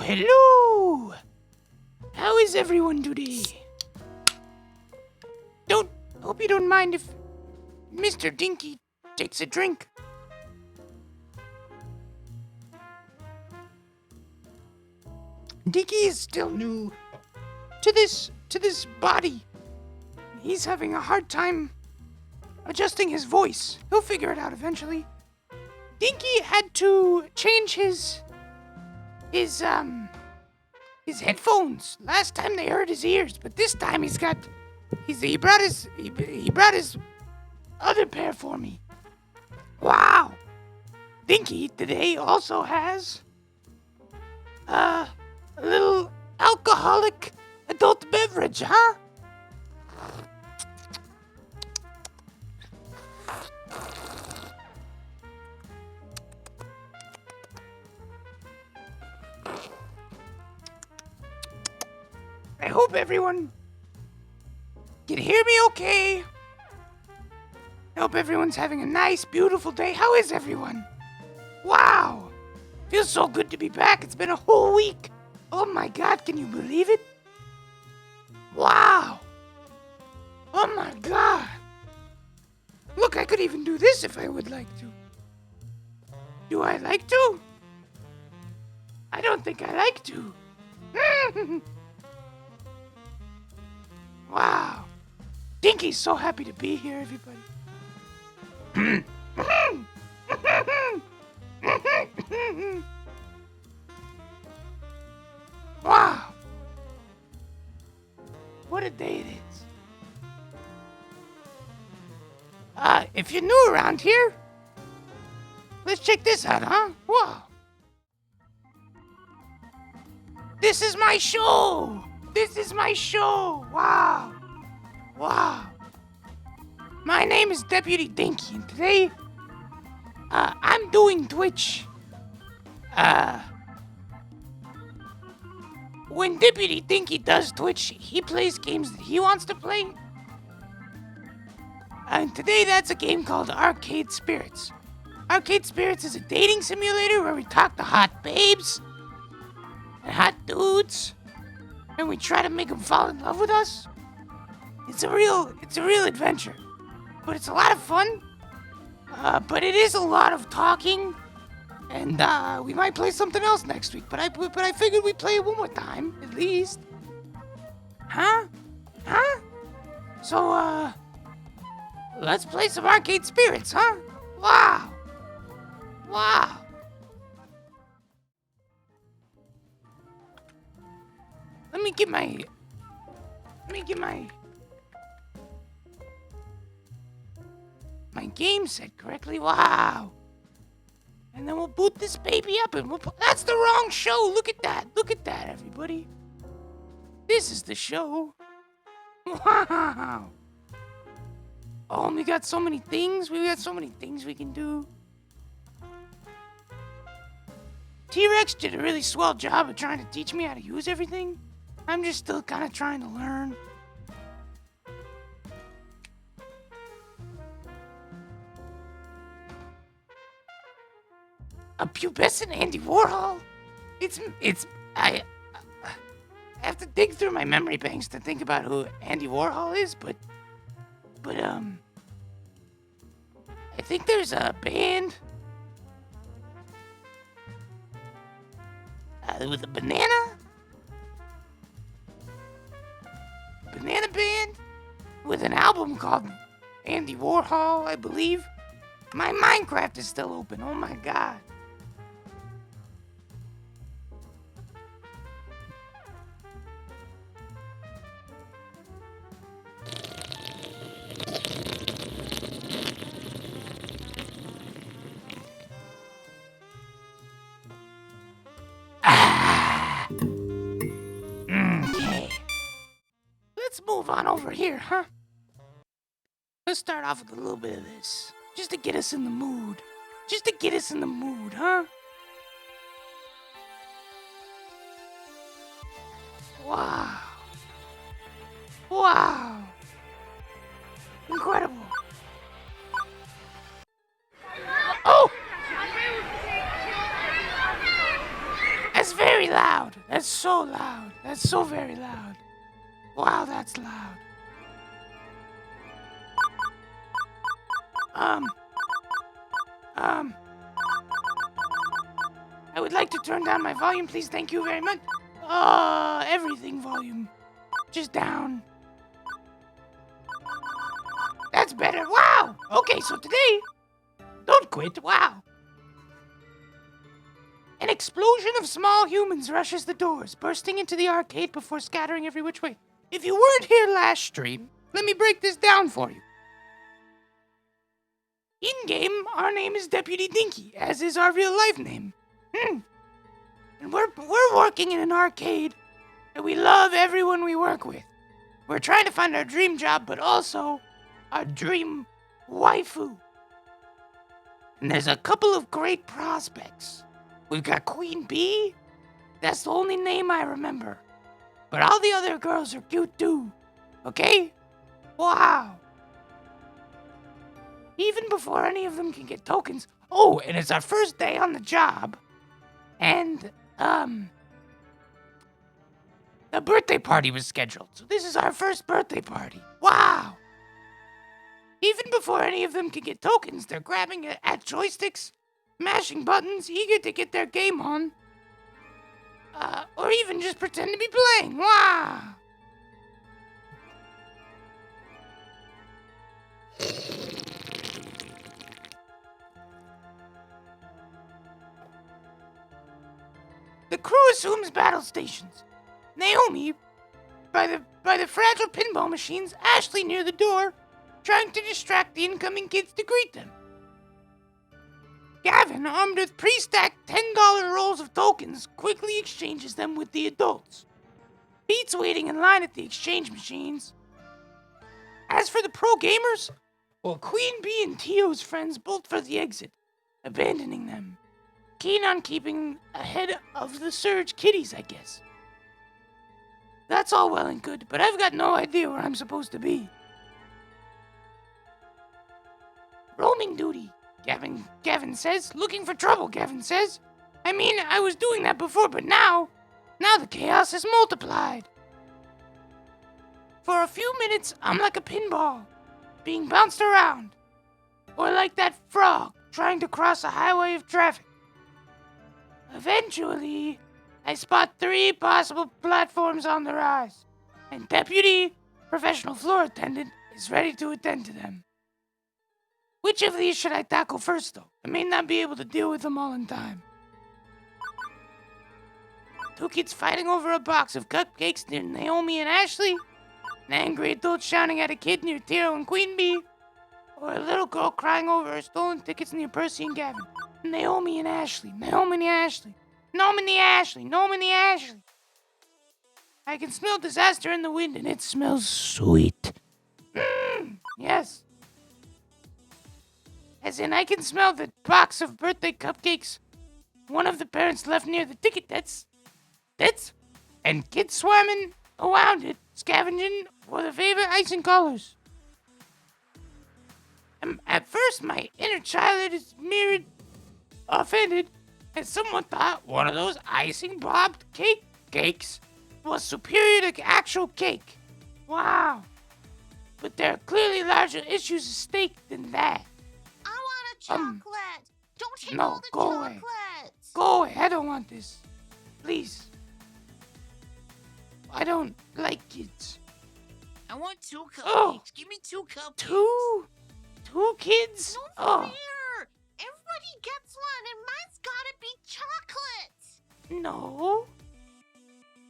hello! How is everyone today? Hope you don't mind if Mr. Dinky takes a drink. Dinky is still new to this body. He's having a hard time adjusting his voice. He'll figure it out eventually. Dinky had to change his headphones. Last time they hurt his ears, but this time he brought his other pair for me. Wow. Dinky today also has a little alcoholic adult beverage, huh? I hope everyone can hear me okay. I hope everyone's having a nice, beautiful day. How is everyone? Wow. Feels so good to be back. It's been a whole week. Oh my God, can you believe it? Wow. Oh my God. Look, I could even do this if I would like to. Do I like to? I don't think I like to. Wow. Dinky's so happy to be here, everybody. Wow. What a day it is. If you're new around here, let's check this out, huh? Wow. This is my show. This is my show. Wow. Wow. My name is Deputy Dinky, and today, I'm doing Twitch. When Deputy Dinky does Twitch, he plays games that he wants to play. And today, that's a game called Arcade Spirits. Arcade Spirits is a dating simulator where we talk to hot babes and hot dudes, and we try to make them fall in love with us. It's a real adventure, but it's a lot of fun. But it is a lot of talking, and we might play something else next week. But I figured we'd play it one more time at least. Huh? So let's play some Arcade Spirits, huh? Wow. Let me get my game set correctly. Wow. And then we'll boot this baby up and that's the wrong show. Look at that, everybody. This is the show. Wow. Oh, and we got so many things. We can do. TWreckx did a really swell job of trying to teach me how to use everything. I'm just still kind of trying to learn. A pubescent Andy Warhol? I have to dig through my memory banks to think about who Andy Warhol is, but I think there's a band with a banana band with an album called Andy Warhol, I believe. My Minecraft is still open. Oh my God. Okay. Let's move on over here, huh? Let's start off with a little bit of this. Just to get us in the mood. Huh? Wow. Incredible. Oh! That's very loud. loud. That's so loud. That's so very loud. Wow, that's loud. I would like to turn down my volume, please. Thank you very much. Everything volume. Just down. That's better. Wow. Okay, so today, don't quit. Wow. An explosion of small humans rushes the doors, bursting into the arcade before scattering every which way. If you weren't here last stream, let me break this down for you. In-game, our name is Deputy Dinky, as is our real-life name. And we're working in an arcade, and we love everyone we work with. We're trying to find our dream job, but also our dream waifu. And there's a couple of great prospects. We've got Queen Bee. That's the only name I remember. But all the other girls are cute too. Okay? Wow. Even before any of them can get tokens. Oh, and it's our first day on the job. And, the birthday party was scheduled. So this is our first birthday party. Wow. Even before any of them can get tokens, they're grabbing at joysticks, mashing buttons, eager to get their game on. Or even just pretend to be playing. Wow. The crew assumes battle stations. Naomi, by the fragile pinball machines, Ashley near the door, trying to distract the incoming kids to greet them. Gavin, armed with pre-stacked $10 rolls of tokens, quickly exchanges them with the adults. Pete's waiting in line at the exchange machines. As for the pro gamers, well, Queen Bee and Tio's friends bolt for the exit, abandoning them. Keen on keeping ahead of the Surge kiddies, I guess. That's all well and good, but I've got no idea where I'm supposed to be. Roaming duty, Gavin says. Looking for trouble, Gavin says. I mean, I was doing that before, but now the chaos is multiplied. For a few minutes, I'm like a pinball, being bounced around. Or like that frog trying to cross a highway of traffic. Eventually, I spot 3 possible platforms on the rise, and Deputy, professional floor attendant, is ready to attend to them. Which of these should I tackle first, though? I may not be able to deal with them all in time. 2 kids fighting over a box of cupcakes near Naomi and Ashley, an angry adult shouting at a kid near Tiro and Queen Bee, or a little girl crying over her stolen tickets near Percy and Gavin. Naomi and Ashley. I can smell disaster in the wind, and it smells sweet. Yes. As in, I can smell the box of birthday cupcakes one of the parents left near the ticket debts, and kids swarming around it, scavenging for their favorite icing colors. At first, my inner child is mirrored offended, and someone thought one of those icing bobbed cakes was superior to actual cake. Wow. But there are clearly larger issues at stake than that. I want a chocolate. Don't take no, all the go chocolates. away. Go away. I don't want this. Please. I don't like kids. I want 2 cupcakes. Oh. Give me 2 cupcakes. 2 kids? No fair. Everybody gets one, and mine's gotta be chocolate. No.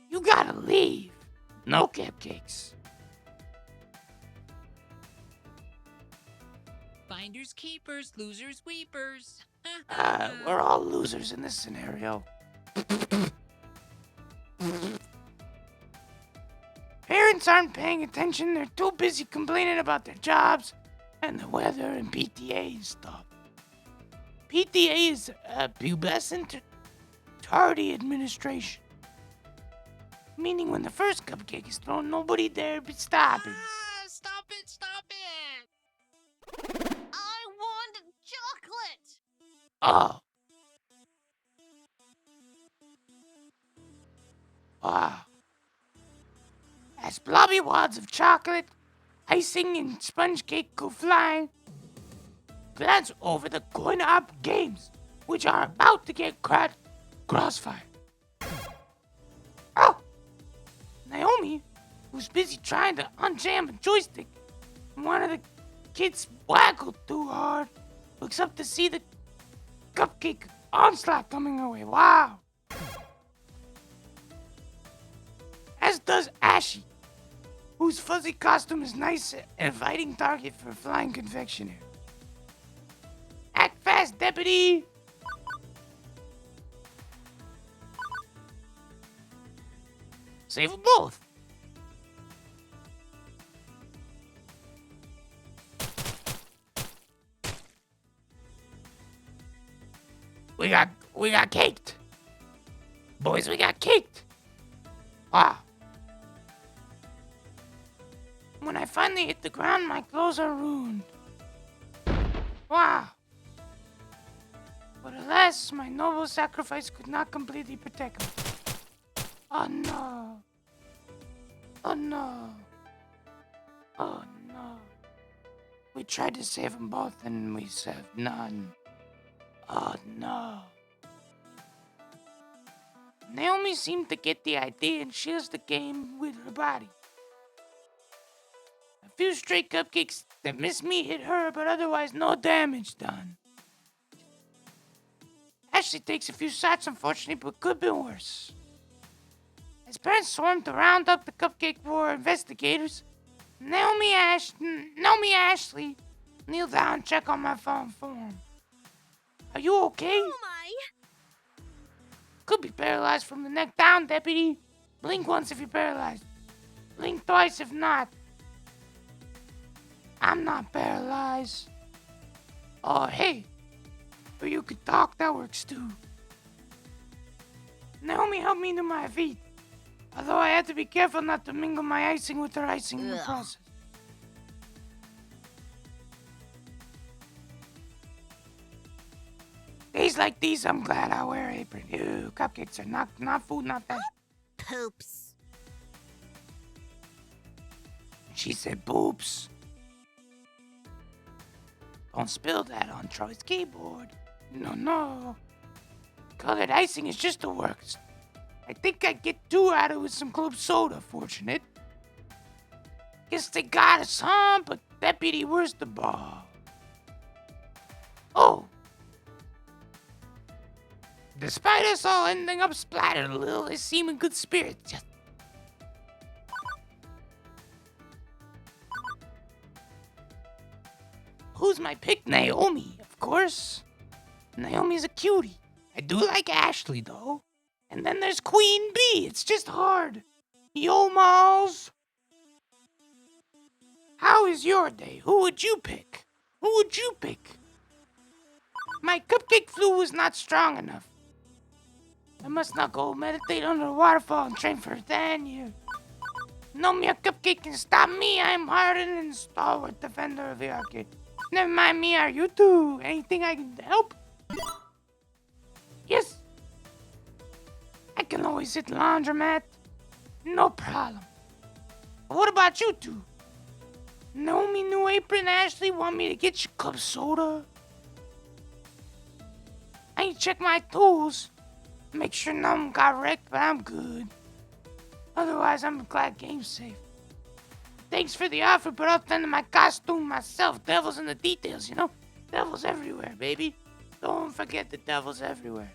You gotta leave. No cupcakes. Finders keepers, losers weepers. We're all losers in this scenario. Parents aren't paying attention. They're too busy complaining about their jobs and the weather and PTA and stuff. PTA is pubescent tardy administration. Meaning when the first cupcake is thrown, nobody dare be stopping. Stop it. I want chocolate. Oh. Ah, as blobby wads of chocolate, icing, and sponge cake go flying, glance over the coin-op games, which are about to get crossfire. Oh! Naomi, who's busy trying to unjam a joystick, and one of the kids waggled too hard, looks up to see the cupcake onslaught coming her way. Wow! As does Ashy, whose fuzzy costume is nice and inviting target for flying confectionery. Act fast, deputy! Save them both. We got caked. Boys, we got caked. Wow. When I finally hit the ground, my clothes are ruined. Wow. But alas, my noble sacrifice could not completely protect me. Oh no. Oh no. Oh no. We tried to save them both and we saved none. Oh no. Naomi seemed to get the idea and shares the game with her body. A few stray cupcakes that missed me hit her, but otherwise no damage done. Ashley takes a few shots, unfortunately, but could have been worse. As parents swarmed to round up the Cupcake War investigators, Naomi Ashley kneel down and check on my phone form. Are you okay? Oh my! Could be paralyzed from the neck down, deputy. Blink once if you're paralyzed. Blink twice if not. I'm not paralyzed. Oh, hey. Or you could talk, that works too. Naomi helped me to my feet. Although I had to be careful not to mingle my icing with her icing in the process. Days like these, I'm glad I wear an apron. Ew, cupcakes are not food, not that. Poops. She said poops. Don't spill that on Troy's keyboard. No. Colored icing is just the worst. I think I'd get 2 out of it with some club soda, fortunate. Guess they got us, huh? But deputy, where's the ball? Oh. Despite us all ending up splattered a little, they seem in good spirits. Just... Who's my pick? Naomi, of course. Naomi's a cutie. I do like Ashley, though. And then there's Queen Bee. It's just hard. Yo, Malls. How is your day? Who would you pick? My cupcake flu was not strong enough. I must not go meditate under a waterfall and train for a 10-year. No mere cupcake can stop me. I'm hardened and stalwart defender of the arcade. Never mind me, are you two? Anything I can help? Yes. I can always hit the laundromat. No problem. But what about you two? Naomi, New Apron, Ashley want me to get you club soda? I need to check my tools. Make sure none of them got wrecked, but I'm good. Otherwise, I'm glad game's safe. Thanks for the offer, but I'll tend to my costume myself. Devil's in the details, you know? Devil's everywhere, baby. Don't forget the devil's everywhere.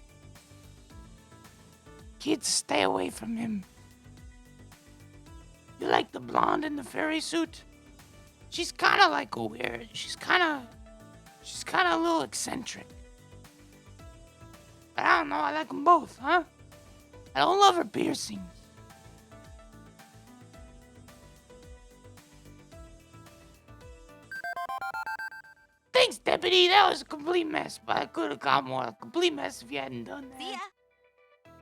Kids, stay away from him. You like the blonde in the fairy suit? She's kind of like a weird. She's kind of a little eccentric. But I don't know, I like them both, huh? I don't love her piercings. Thanks, Deputy. That was a complete mess, but I could have got more a complete mess if you hadn't done that. See ya.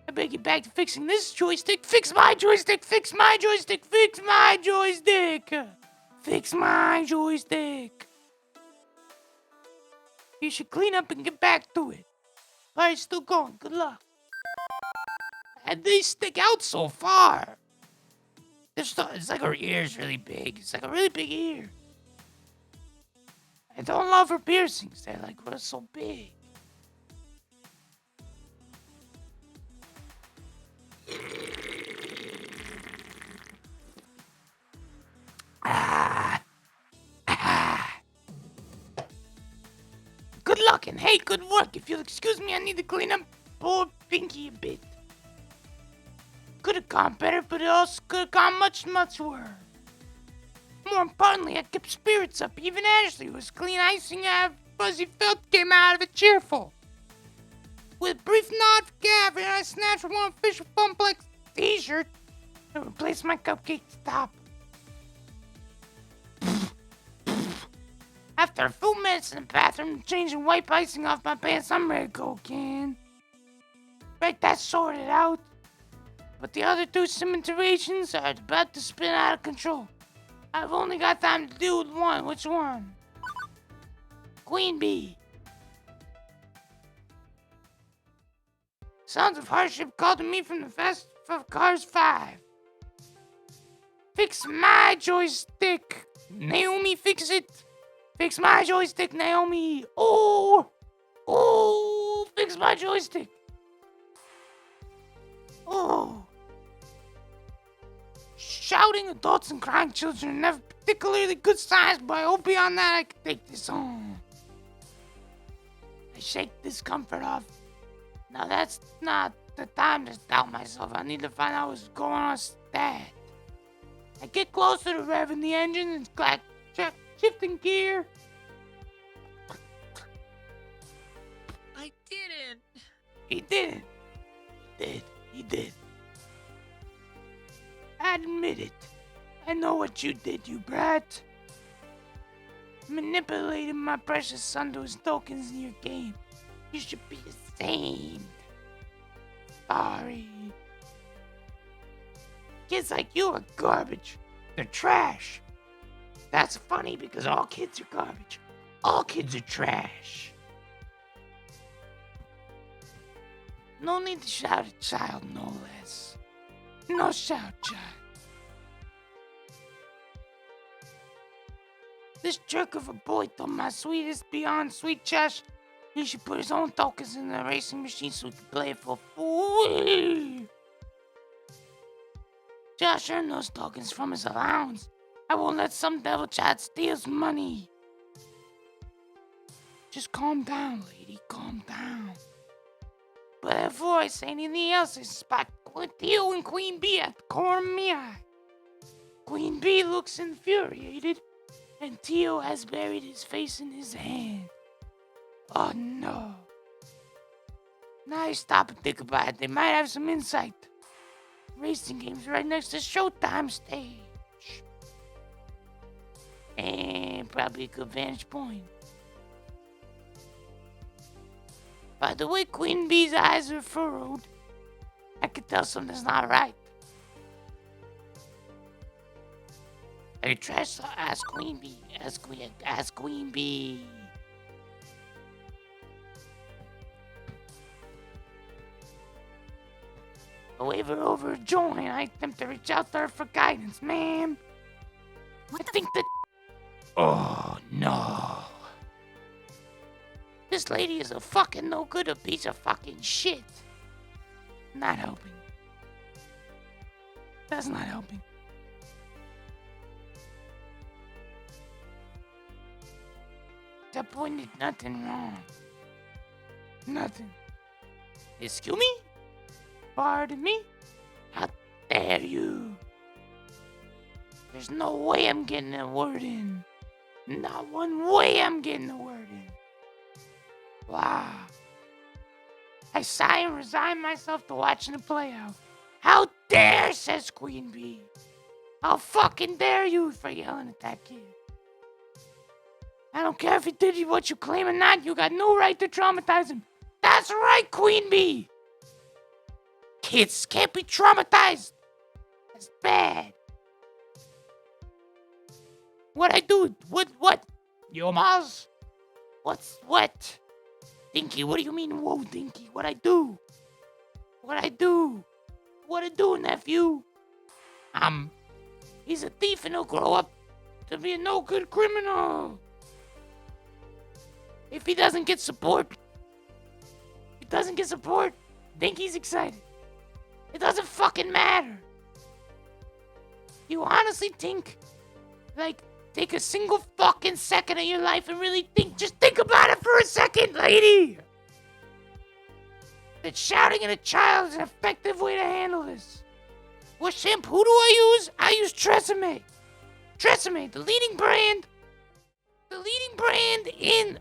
I better get back to fixing this joystick. Fix my joystick. Fix my joystick. Fix my joystick. Fix my joystick. You should clean up and get back to it. Party's still going. Good luck. And they stick out so far. It's like her ear's really big. It's like a really big ear. I don't love her piercings. They're like, what's so big? Ah. Ah. Good luck and hey, good work. If you'll excuse me, I need to clean up poor Pinky a bit. Could have gone better, but it also could have gone much, much worse. More importantly, I kept spirits up. Even Ashley was clean icing out. Fuzzy Felt came out of it cheerful. With a brief nod for Gavin, I snatched one official Funplex t-shirt and replaced my cupcake top. After a few minutes in the bathroom, changing wipe icing off my pants, I'm ready to go again. Right, that's sorted out. But the other two cementerations are about to spin out of control. I've only got time to deal with one. Which one? Queen Bee. Sounds of hardship called to me from the Fast of Cars 5. Fix my joystick. Naomi, fix it. Fix my joystick, Naomi. Oh, fix my joystick. Oh. Shouting adults and crying children are never particularly good signs, but I hope beyond that I can take this on. I shake discomfort off. Now that's not the time to doubt myself. I need to find out what's going on with that. I get closer to revving the engine and shifting gear. I didn't. He didn't. He did. Admit it. I know what you did, you brat. Manipulating my precious son to his tokens in your game. You should be ashamed. Sorry. Kids like you are garbage. They're trash. That's funny because all kids are garbage. All kids are trash. No need to shout at child, no less. No shout, child. This jerk of a boy told my sweetest beyond sweet Josh he should put his own tokens in the racing machine so he could play it for free. Josh earned those tokens from his allowance. I won't let some devil child steal his money. Just calm down, lady, calm down. But before I say anything else, I spot Theo and Queen Bee at the corner of my eye. Queen Bee looks infuriated, and Theo has buried his face in his hand. Oh no. Now I stop and think about it. They might have some insight. Racing games right next to Showtime stage. And probably a good vantage point. By the way Queen Bee's eyes are furrowed, I can tell something's not right. Are you trash? Ask Queen Bee. Ask Queen Bee. I wave her over a joint. I attempt to reach out to her for guidance, ma'am. I think that... Oh, no. This lady is a fucking no good, a piece of fucking shit. Not helping. That's not helping. That boy did nothing wrong. Nothing. Excuse me? Pardon me? How dare you? There's no way I'm getting a word in. Not one way I'm getting a word in. Wow. I sigh and resign myself to watching it play out. How dare, says Queen Bee. How fucking dare you for yelling at that kid. I don't care if he did what you claim or not, you got no right to traumatize him. That's right, Queen Bee. Kids can't be traumatized. That's bad. What I do? What? Yo, Maz? What? Dinky, what do you mean, whoa, Dinky? What I do? What to do, nephew? He's a thief and he'll grow up to be a no-good criminal. If he doesn't get support, Dinky's excited. It doesn't fucking matter. You honestly think, like, take a single fucking second of your life and really just think about it for a second, lady. That shouting at a child is an effective way to handle this. What shampoo do I use? I use Tresemme. Tresemme, the leading brand in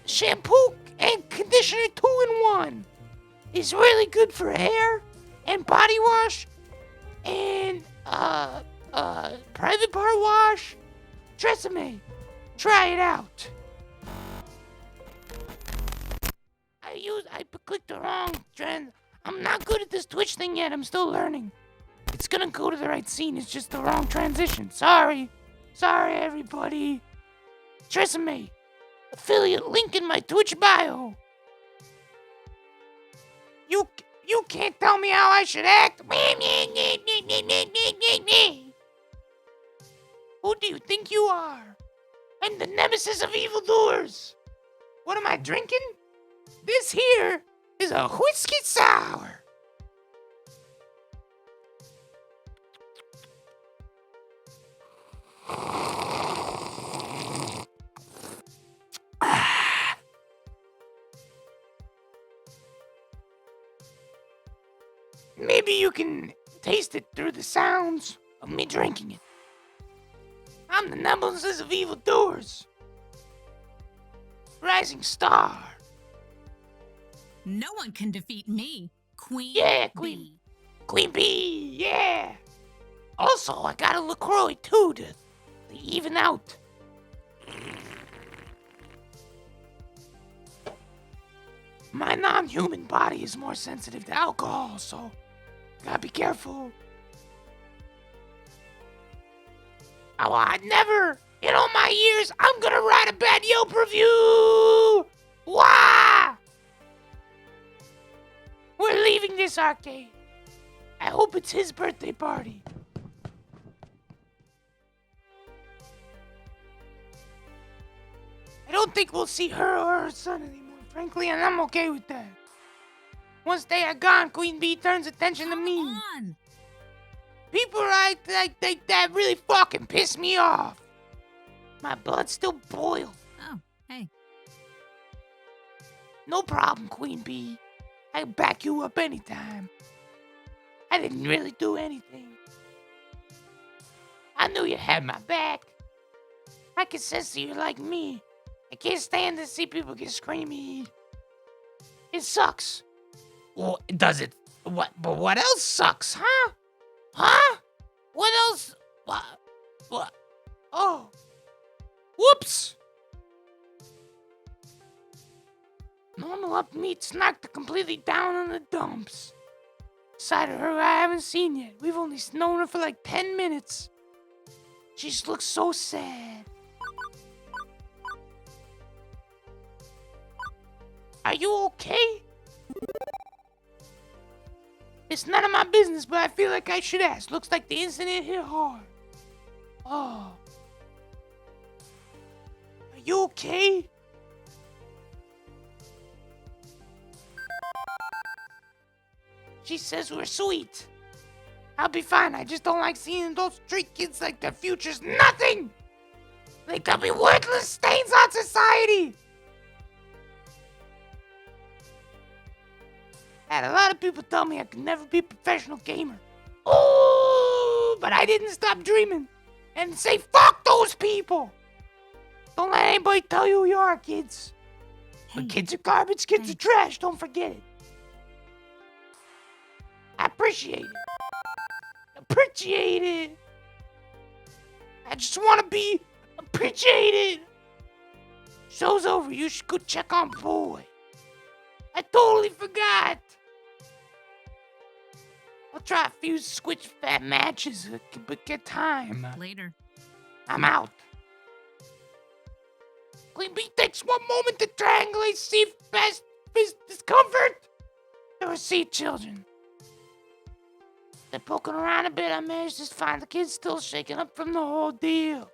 shampoo and conditioner 2-in-1. It's really good for hair and body wash and private part wash. Tresemme, try it out. I clicked the wrong trend. I'm not good at this Twitch thing yet. I'm still learning. It's gonna go to the right scene. It's just the wrong transition. Sorry, everybody. Tresemme, affiliate link in my Twitch bio. You can't tell me how I should act. Who do you think you are? I'm the nemesis of evildoers. What am I drinking? This here is a whiskey sour. Maybe you can taste it through the sounds of me drinking it. I'm the nemesis of evildoers. Rising star. No one can defeat me, Queen Queen. Bee. Queen Bee, yeah. Also, I got a LaCroix too to even out. My non-human body is more sensitive to alcohol, so gotta be careful. Oh, I never, in all my years, I'm gonna write a bad Yelp review. Why? We're leaving this arcade. I hope it's his birthday party. I don't think we'll see her or her son anymore, frankly, and I'm okay with that. Once they are gone, Queen Bee turns attention to me. Come on. People like that really fucking piss me off. My blood's still boiled. Oh, hey. No problem, Queen Bee. I can back you up anytime. I didn't really do anything. I knew you had my back. I can sense that you're like me. I can't stand to see people get screamy. It sucks. Well, does it? What? But what else sucks, huh? Huh? What else? What? Oh. Whoops. Normal up meat's knocked completely down in the dumps. Side of her I haven't seen yet. We've only known her for like 10 minutes. She just looks so sad. Are you okay? It's none of my business, but I feel like I should ask. Looks like the incident hit hard. Oh. Are you okay? She says we're sweet. I'll be fine. I just don't like seeing those street kids like their future's nothing. Like they'll be worthless stains on society. I had a lot of people tell me I could never be a professional gamer. Oh, but I didn't stop dreaming and say fuck those people. Don't let anybody tell you who you are, kids. Hey. But kids are garbage, kids are trash. Don't forget it. I appreciate it. I just want to be appreciated. Show's over. You should go check on boy. I totally forgot. I'll try a few switch fat matches, but get time. Later. I'm out. Queen Bee takes one moment to triangulate, see best discomfort. To receive children. After poking around a bit, I managed to find the kid still shaking up from the whole deal.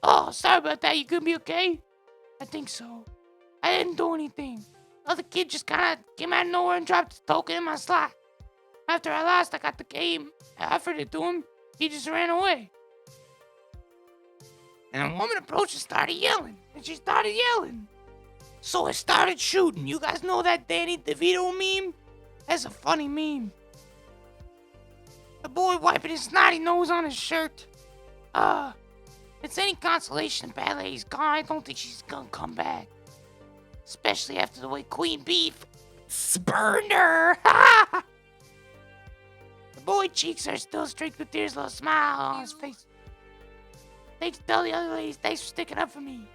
Oh, sorry about that. You gonna be okay? I think so. I didn't do anything. The other kid just kind of came out of nowhere and dropped his token in my slot. After I lost, I got the game. I offered it to him. He just ran away. And a woman approached and started yelling. And she started yelling. So I started shooting. You guys know that Danny DeVito meme? That's a funny meme. The boy wiping his snotty nose on his shirt. It's any consolation, bad lady's gone. I don't think she's gonna come back. Especially after the way Queen Beef spurned her. The boy cheeks are still streaked with tears, a little smile on his face. Thanks to tell the other ladies, thanks for sticking up for me.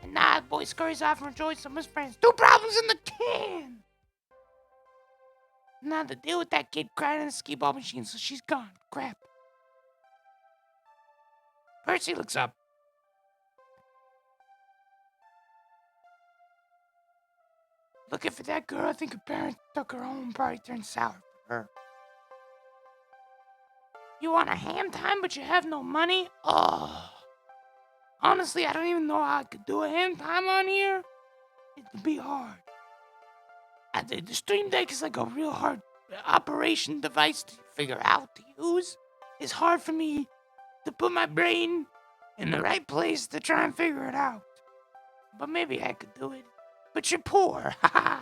And now the boy scurries off and rejoins some of his friends. 2 problems in the can! Now to deal with that kid crying in the skee ball machine, so she's gone. Crap. Percy looks up. Looking for that girl. I think her parents took her home, probably turned sour for her. You want a ham time, but you have no money? Oh. Honestly, I don't even know how I could do a ham time on here. It would be hard. The Stream Deck is like a real hard operation device to figure out to use. It's hard for me to put my brain in the right place to try and figure it out. But maybe I could do it. But you're poor, haha.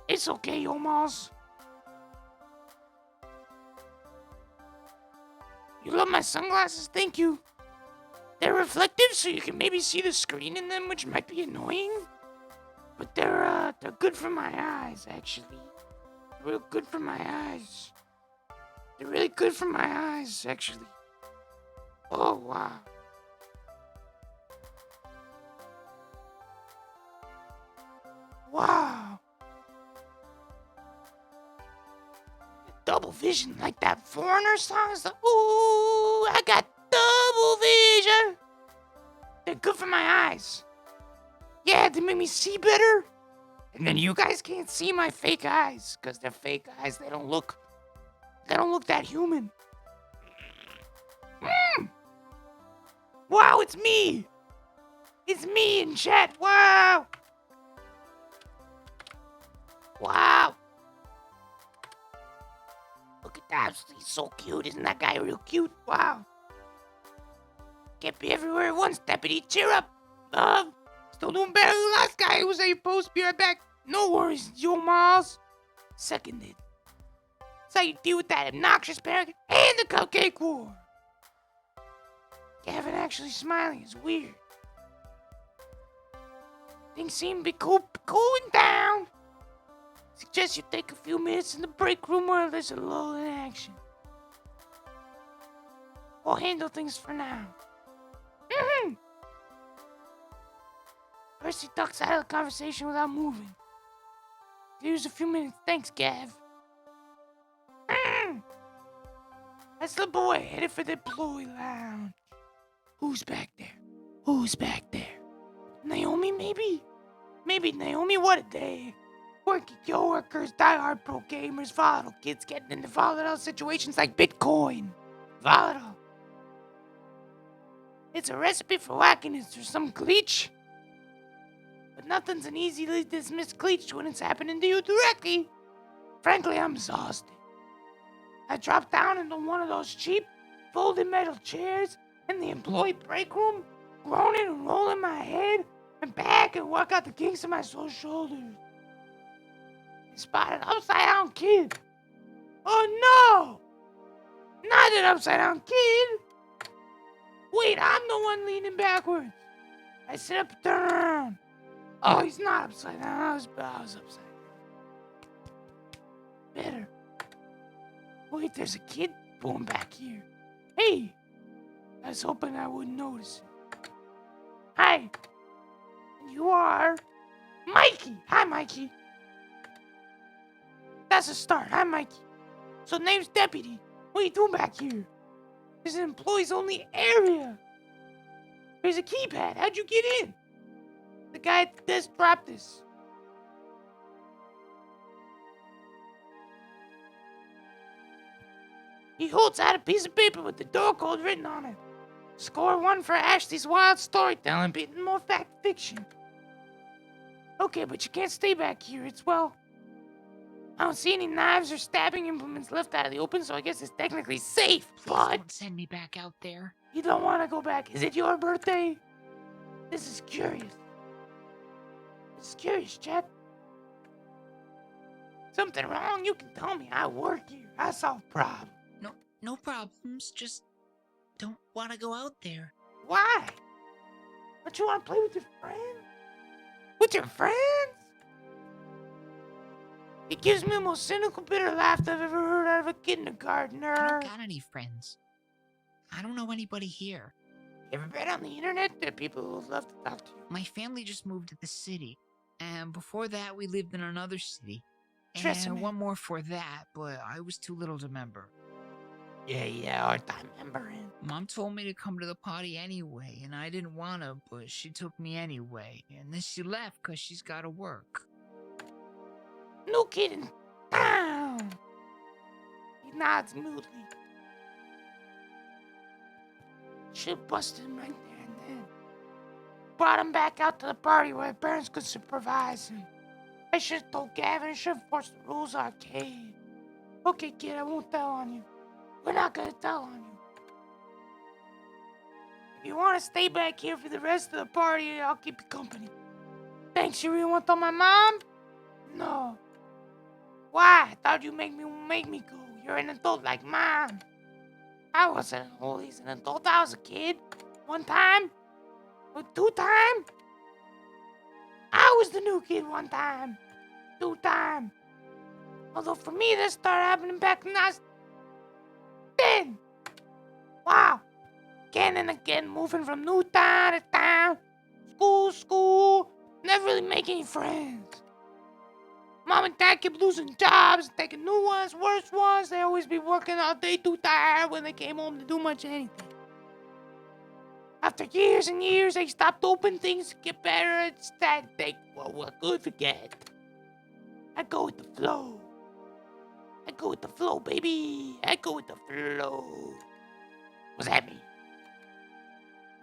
It's okay, Omas. You love my sunglasses? Thank you. They're reflective, so you can maybe see the screen in them, which might be annoying. But they're good for my eyes, actually. Real good for my eyes. They're really good for my eyes, actually. Oh, wow. Wow. Double vision like that Foreigner song. It's like, ooh, I got double vision. They're good for my eyes. Yeah, they make me see better. And then you guys can't see my fake eyes, because they're fake eyes. They don't look that human. Wow, it's me. It's me in chat. Wow. Wow. Look at that. He's so cute. Isn't that guy real cute? Wow. Can't be everywhere at once, Deputy. Cheer up. Still doing better than the last guy who was at your post. Be right back. No worries, Joe Miles. Seconded. That's how you deal with that obnoxious parent and the cupcake war. Gavin actually smiling is weird. Things seem to be cooling down. Suggest you take a few minutes in the break room where there's a lull in action. We'll handle things for now. Percy ducks out of the conversation without moving. Here's a few minutes. Thanks, Gav. That's the boy headed for the employee lounge. Who's back there? Who's back there? Naomi, maybe? Maybe Naomi, what a day. Quirky coworkers, diehard pro gamers, volatile kids getting into volatile situations like Bitcoin. Volatile. It's a recipe for wackiness or some glitch. But nothing's an easily dismissed glitch when it's happening to you directly. Frankly, I'm exhausted. I dropped down into one of those cheap folded metal chairs in the employee break room, groaning and rolling my head and back and work out the kinks of my sore shoulders. I spotted an upside-down kid. Oh no! Not an upside-down kid! Wait, I'm the one leaning backwards. I sit up and turn around. Oh, he's not upside down. I was upside down. Better. Wait, there's a kid born back here. Hey! I was hoping I wouldn't notice it. Hi! You are Mikey! Hi, Mikey! That's a start. Hi, Mikey. So name's Deputy. What are you doing back here? This is an employees only area. There's a keypad. How'd you get in? The guy at the desk dropped this. He holds out a piece of paper with the door code written on it. Score 1 for Ashley's wild storytelling, beating more fact fiction. Okay, but you can't stay back here. It's, well, I don't see any knives or stabbing implements left out of the open, so I guess it's technically safe, Please but don't send me back out there. you don't want to go back. Is it your birthday? This is curious. This is curious, chat. Something wrong? You can tell me. I work here. I solve problems. No problems. Just don't want to go out there. Why? Don't you want to play with your friends? With your friends? It gives me the most cynical, bitter laugh I've ever heard out of a I kindergartner. don't got any friends. I don't know anybody here. You ever been on the internet? There are people who would love to talk to you. My family just moved to the city, and before that we lived in another city. Trust me. And one more for that, but I was too little to remember. Yeah, hard time remembering. Mom told me to come to the party anyway, and I didn't want to, but she took me anyway. And then she left because she's got to work. No kidding. Down. He nods moodily. Should've busted him right there and then. Brought him back out to the party where parents could supervise him. I should've told Gavin. I should've forced the rules arcade. Okay, kid, I won't tell on you. We're not gonna tell on you. If you want to stay back here for the rest of the party, I'll keep you company. Thanks. You really want to tell my mom? No. Why? I thought you'd make me go. You're an adult like mom. I wasn't always an adult. I was a kid. One time. Or 2 times. I was the new kid 1 time. 2 times. Although for me, that started happening back when I was 10. Wow. Again and again, moving from new town to town. School. Never really making any friends. Mom and Dad kept losing jobs, taking new ones, worse ones. They always be working all day, too tired when they came home to do much of anything. After years and years, they stopped hoping things to get better. Instead, they, well, what good forget. I go with the flow. I go with the flow, baby. I go with the flow. What's that mean?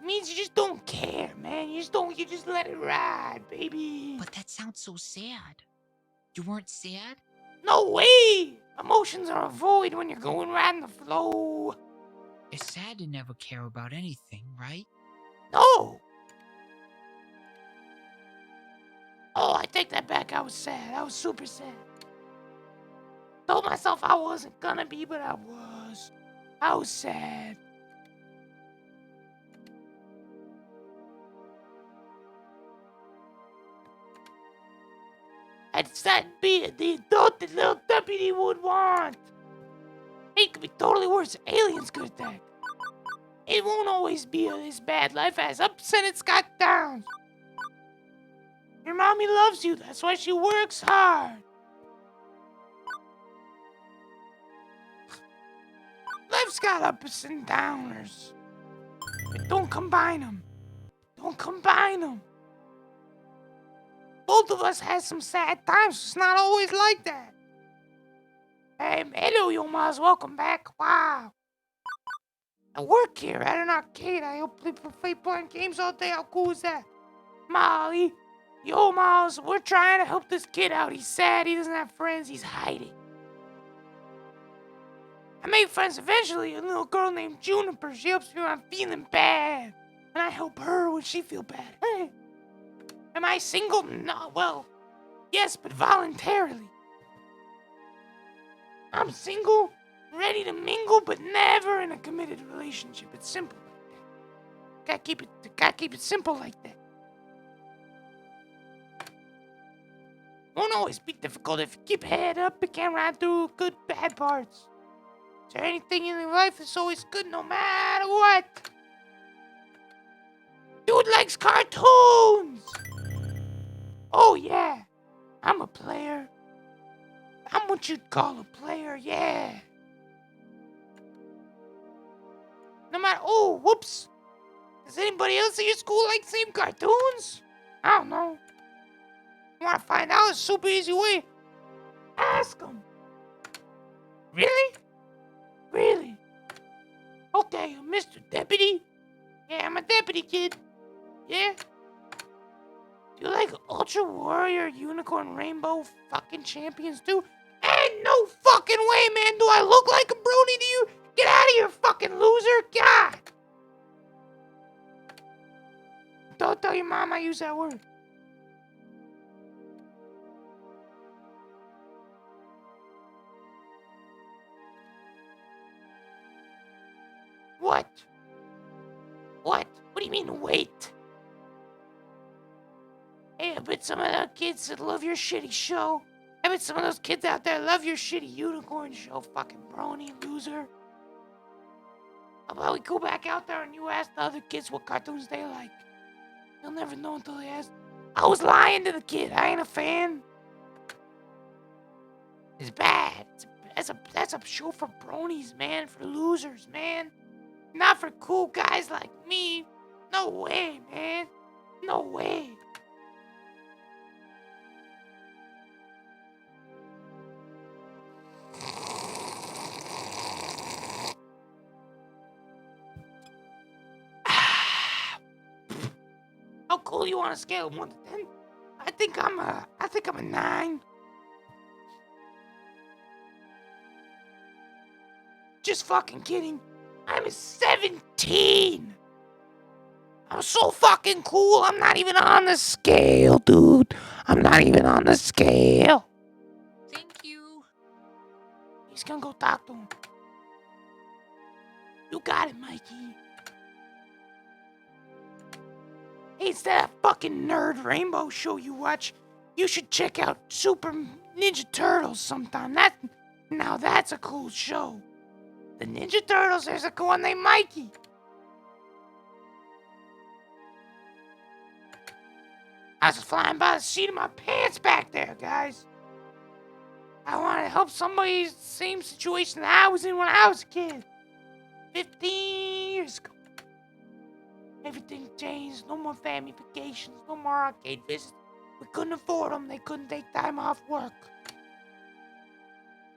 It means you just don't care, man. You just let it ride, baby. But that sounds so sad. You weren't sad? No way! Emotions are a void when you're going riding the flow. It's sad to never care about anything, right? No! Oh, I take that back. I was sad. I was super sad. Told myself I wasn't gonna be, but I was. I was sad. I decided to be the adult that little deputy would want. It could be totally worse. Aliens could attack. It won't always be this bad. Life has ups and it's got downs. Your mommy loves you. That's why she works hard. Life's got ups and downers. But don't combine them. Don't combine them. Both of us had some sad times. It's not always like that. Hey, hello, Yomas. Welcome back. Wow. I work here at an arcade. I play playing games all day. How cool is that? Molly. Yo, Miles. We're trying to help this kid out. He's sad. He doesn't have friends. He's hiding. I made friends eventually. A little girl named Juniper. She helps me when I'm feeling bad. And I help her when she feels bad. Hey. Am I single? No, well, yes, but voluntarily. I'm single, ready to mingle, but never in a committed relationship. It's simple like that. Gotta keep it simple like that. Won't always be difficult if you keep head up and can ride through good, bad parts. Is there anything in your life that's always good no matter what? Dude likes cartoons! Oh, yeah. I'm a player. I'm what you'd call a player, yeah. No matter... Oh, whoops. Does anybody else at your school like the same cartoons? I don't know. You want to find out? It's a super easy way. Ask them. Really? Really? Okay, Mr. Deputy. Yeah, I'm a deputy kid. Yeah? Do you like Ultra Warrior Unicorn Rainbow fucking champions too? Ain't no fucking way, man. Do I look like a brony to you? Get out of here, fucking loser. God. Don't tell your mom I use that word. What? What? What do you mean, wait? Hey, I bet some of the kids that love your shitty show. I bet some of those kids out there love your shitty unicorn show, fucking brony loser. How about we go back out there and you ask the other kids what cartoons they like? They'll never know until they ask. I was lying to the kid. I ain't a fan. It's bad. That's a show for bronies, man. For losers, man. Not for cool guys like me. No way, man. No way. How cool you on a scale of 1 to 10? I think I'm a 9. Just fucking kidding. I'm a 17. I'm so fucking cool. I'm not even on the scale, dude. I'm not even on the scale. Thank you. He's gonna go talk to him. You got it, Mikey. Hey, it's that fucking nerd rainbow show you watch. You should check out Super Ninja Turtles sometime. Now that's a cool show. The Ninja Turtles, there's a one named Mikey. I was flying by the seat of my pants back there, guys. I wanted to help somebody in the same situation that I was in when I was a kid. 15 years ago. Everything changed. No more family vacations. No more arcade visits. We couldn't afford them. They couldn't take time off work.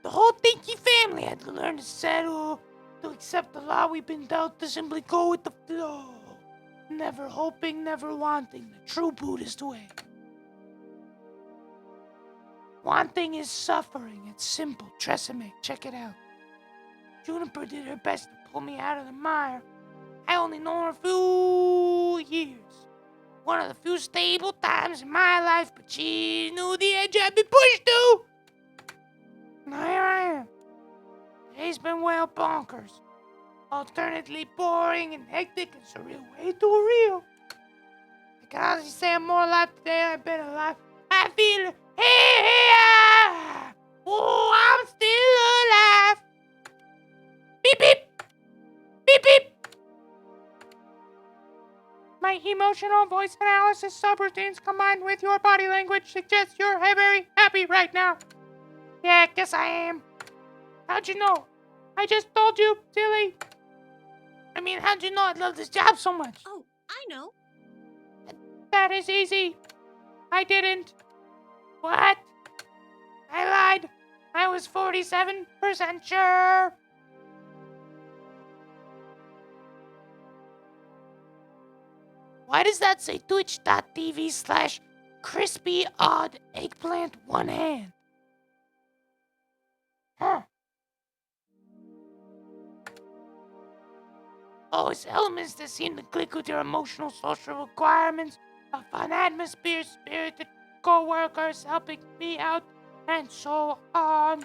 The whole Dinky family had to learn to settle, to accept the law we've been dealt, to simply go with the flow. Never hoping, never wanting. The true Buddhist way. Wanting is suffering. It's simple. Tresemme, check it out. Juniper did her best to pull me out of the mire. I only know her a few years. One of the few stable times in my life, but she knew the edge I'd been pushed to. Now here I am. Today's been well bonkers. Alternately boring and hectic and surreal. Way too real. I can honestly say I'm more alive today than I've been alive. I feel, oh, I'm still alive. Beep, beep. Beep, beep. My emotional voice analysis subroutines combined with your body language suggest you're very happy right now. Yeah, I guess I am. How'd you know? I just told you, silly. I mean, how'd you know I love this job so much? Oh, I know. That is easy. I didn't. What? I lied. I was 47% sure. Why does that say twitch.tv/crispy odd eggplant one hand? Huh. Oh, it's elements that seem to click with your emotional social requirements, a fun atmosphere, spirited co-workers helping me out, and so on.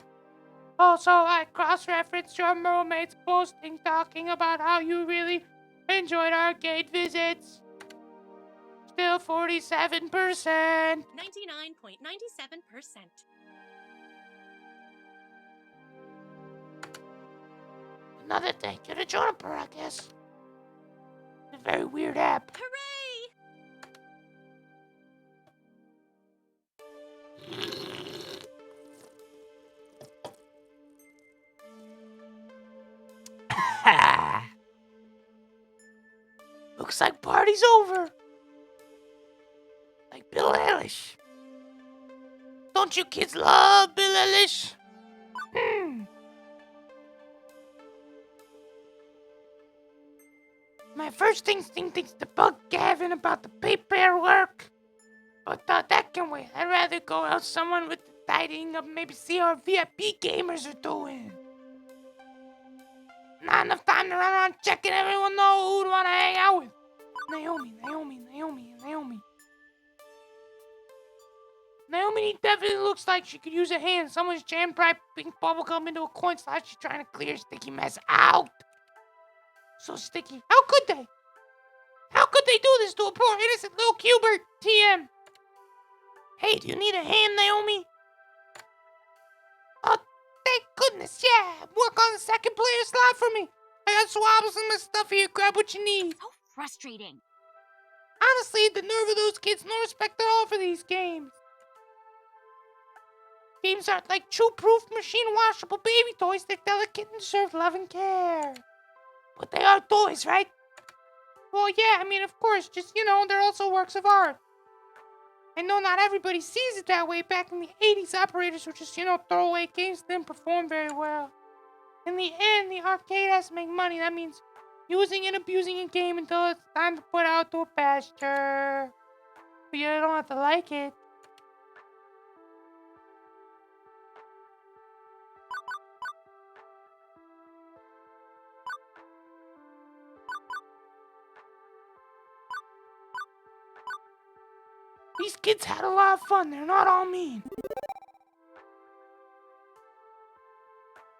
Also, I cross-referenced your roommate's posting talking about how you really enjoyed arcade visits. Still 47%. 99.97%. Another thank you to Juniper, I guess. It's a very weird app. Hooray! Looks like party's over. Like Bill Eilish. Don't you kids love Bill Eilish? My first instinct is to bug Gavin about the paperwork. But that can wait. I'd rather go out someone with the tidying up, maybe see how our VIP gamers are doing. Not enough time to run around checking everyone know who'd want to hang out with. Naomi. Naomi definitely looks like she could use a hand. Someone's jammed bright pink bubblegum into a coin slot. She's trying to clear a sticky mess out. So sticky. How could they? How could they do this to a poor innocent little Cubert? TM. Hey, do you need a hand, Naomi? Oh, thank goodness, yeah. Work on the second player slot for me. I got swabs and my stuff here. Grab what you need. So frustrating. Honestly, the nerve of those kids, no respect at all for these games. Games aren't like chew-proof, machine-washable baby toys. They're delicate and deserve love and care. But they are toys, right? Well, yeah, I mean, of course, just, they're also works of art. I know not everybody sees it that way. Back in the 80s, operators were just, throwaway games that didn't perform very well. In the end, the arcade has to make money. That means using and abusing a game until it's time to put out to a pasture. But you don't have to like it. These kids had a lot of fun. They're not all mean.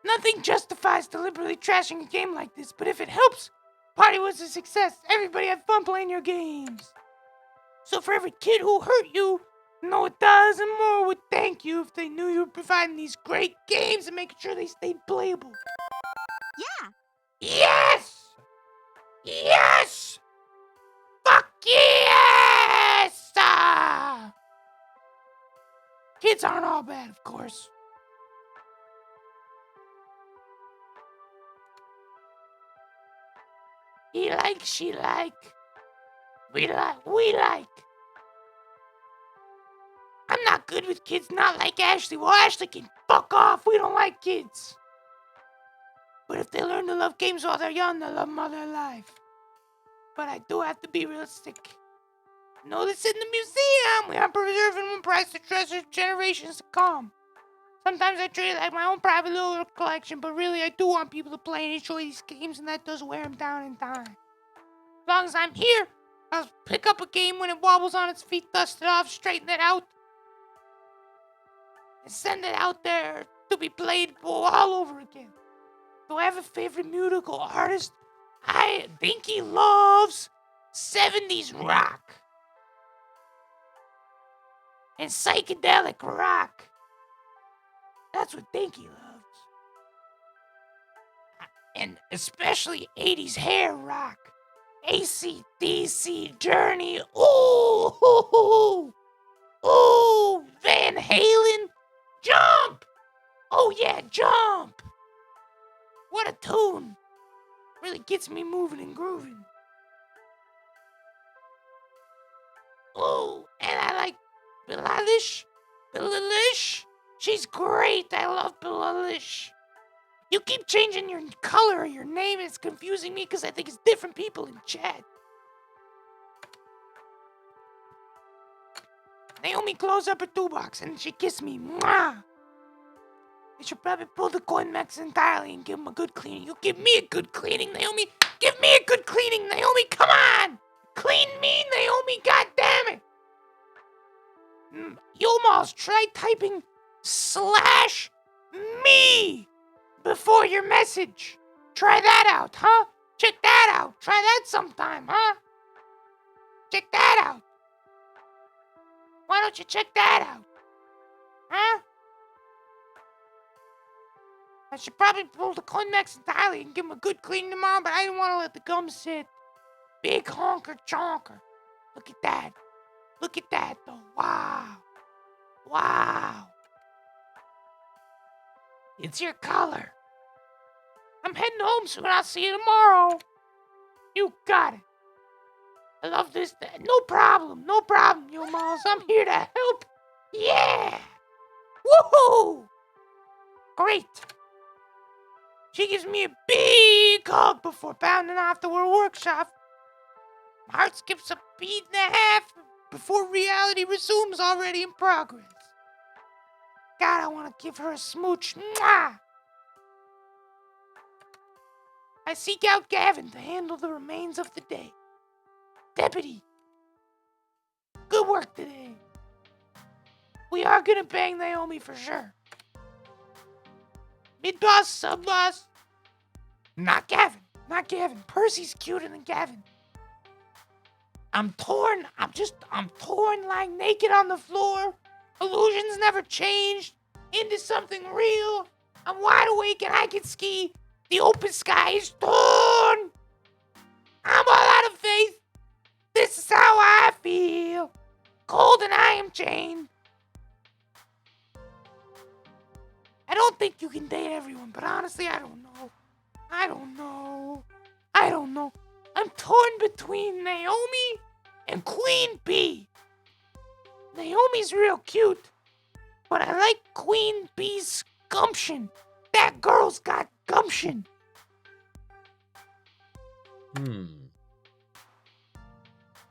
Nothing justifies deliberately trashing a game like this, but if it helps, party was a success. Everybody had fun playing your games. So for every kid who hurt you, know a dozen more would thank you if they knew you were providing these great games and making sure they stayed playable. Yeah. Yes! Yes! Fuck yes! Kids aren't all bad, of course. He like, she like. We like. I'm not good with kids, not like Ashley. Well, Ashley can fuck off. We don't like kids. But if they learn to love games while they're young, they'll love them all their life. But I do have to be realistic. Know this in the museum. We are preserving one priceless treasure generations to come. Sometimes I treat it like my own private little collection, but really I do want people to play and enjoy these games, and that does wear them down in time. As long as I'm here, I'll pick up a game when it wobbles on its feet, dust it off, straighten it out, and send it out there to be played all over again. Do I have a favorite musical artist? Dinky loves 70s rock and psychedelic rock. That's what Dinky loves. And especially 80s hair rock. AC/DC, Journey. Ooh, Van Halen. Jump. Oh yeah, Jump. What a tune. Really gets me moving and grooving. Oh, and I like Billie Eilish. She's great. I love Billie Eilish. You keep changing your color or your name. It's confusing me because I think it's different people in chat. Naomi closed up her toolbox and she kissed me. Mwah! I should probably pull the coin max entirely and give him a good cleaning. You give me a good cleaning, Naomi. Give me a good cleaning, Naomi. Come on. Clean me, Naomi. God damn it. Yomals, try typing /me before your message. Try that out, huh? Check that out. Try that sometime, huh? Check that out. Why don't you check that out? Huh? I should probably pull the Climax entirely and give him a good clean tomorrow, but I didn't want to let the gum sit. Big honker chonker. Look at that. Look at that, though. Wow. Wow. It's your color. I'm heading home soon. I'll see you tomorrow. You got it. I love this. No problem, yo Malls. I'm here to help. Yeah! Woohoo! Great. She gives me a big hug before bounding off to her workshop. My heart skips a beat and a half before reality resumes already in progress. God, I want to give her a smooch. Mwah! I seek out Gavin to handle the remains of the day. Deputy, good work today. We are gonna bang Naomi for sure. Mid-boss, sub-boss. Not Gavin. Percy's cuter than Gavin. I'm torn. I'm torn, lying naked on the floor. Illusions never changed into something real. I'm wide awake and I can ski. The open sky is torn. I'm all out of faith. This is how I feel. Cold and I am chained. I don't think you can date everyone, but honestly, I don't know. I'm torn between Naomi and Queen Bee. Naomi's real cute, but I like Queen Bee's gumption. That girl's got gumption.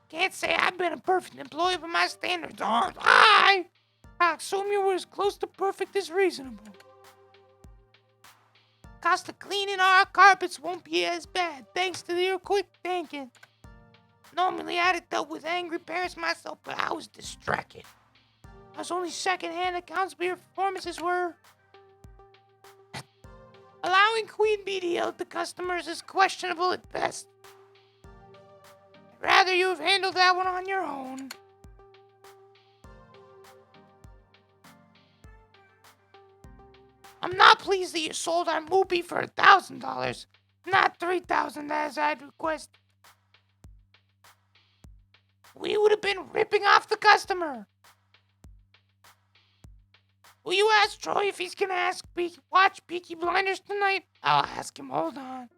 Can't say I've been a perfect employee, but my standards aren't high. I assume you were as close to perfect as reasonable. Cost of cleaning our carpets won't be as bad, thanks to your quick thinking. Normally I'd have dealt with angry parents myself, but I was distracted. I was only second-hand accounts, but your performances were... Allowing Queen Bee to yell at the customers is questionable at best. I'd rather you have handled that one on your own. I'm not pleased that you sold our movie for $1,000, not $3,000 as I'd request. We would have been ripping off the customer. Will you ask Troy if he's gonna watch Peaky Blinders tonight? I'll ask him, hold on.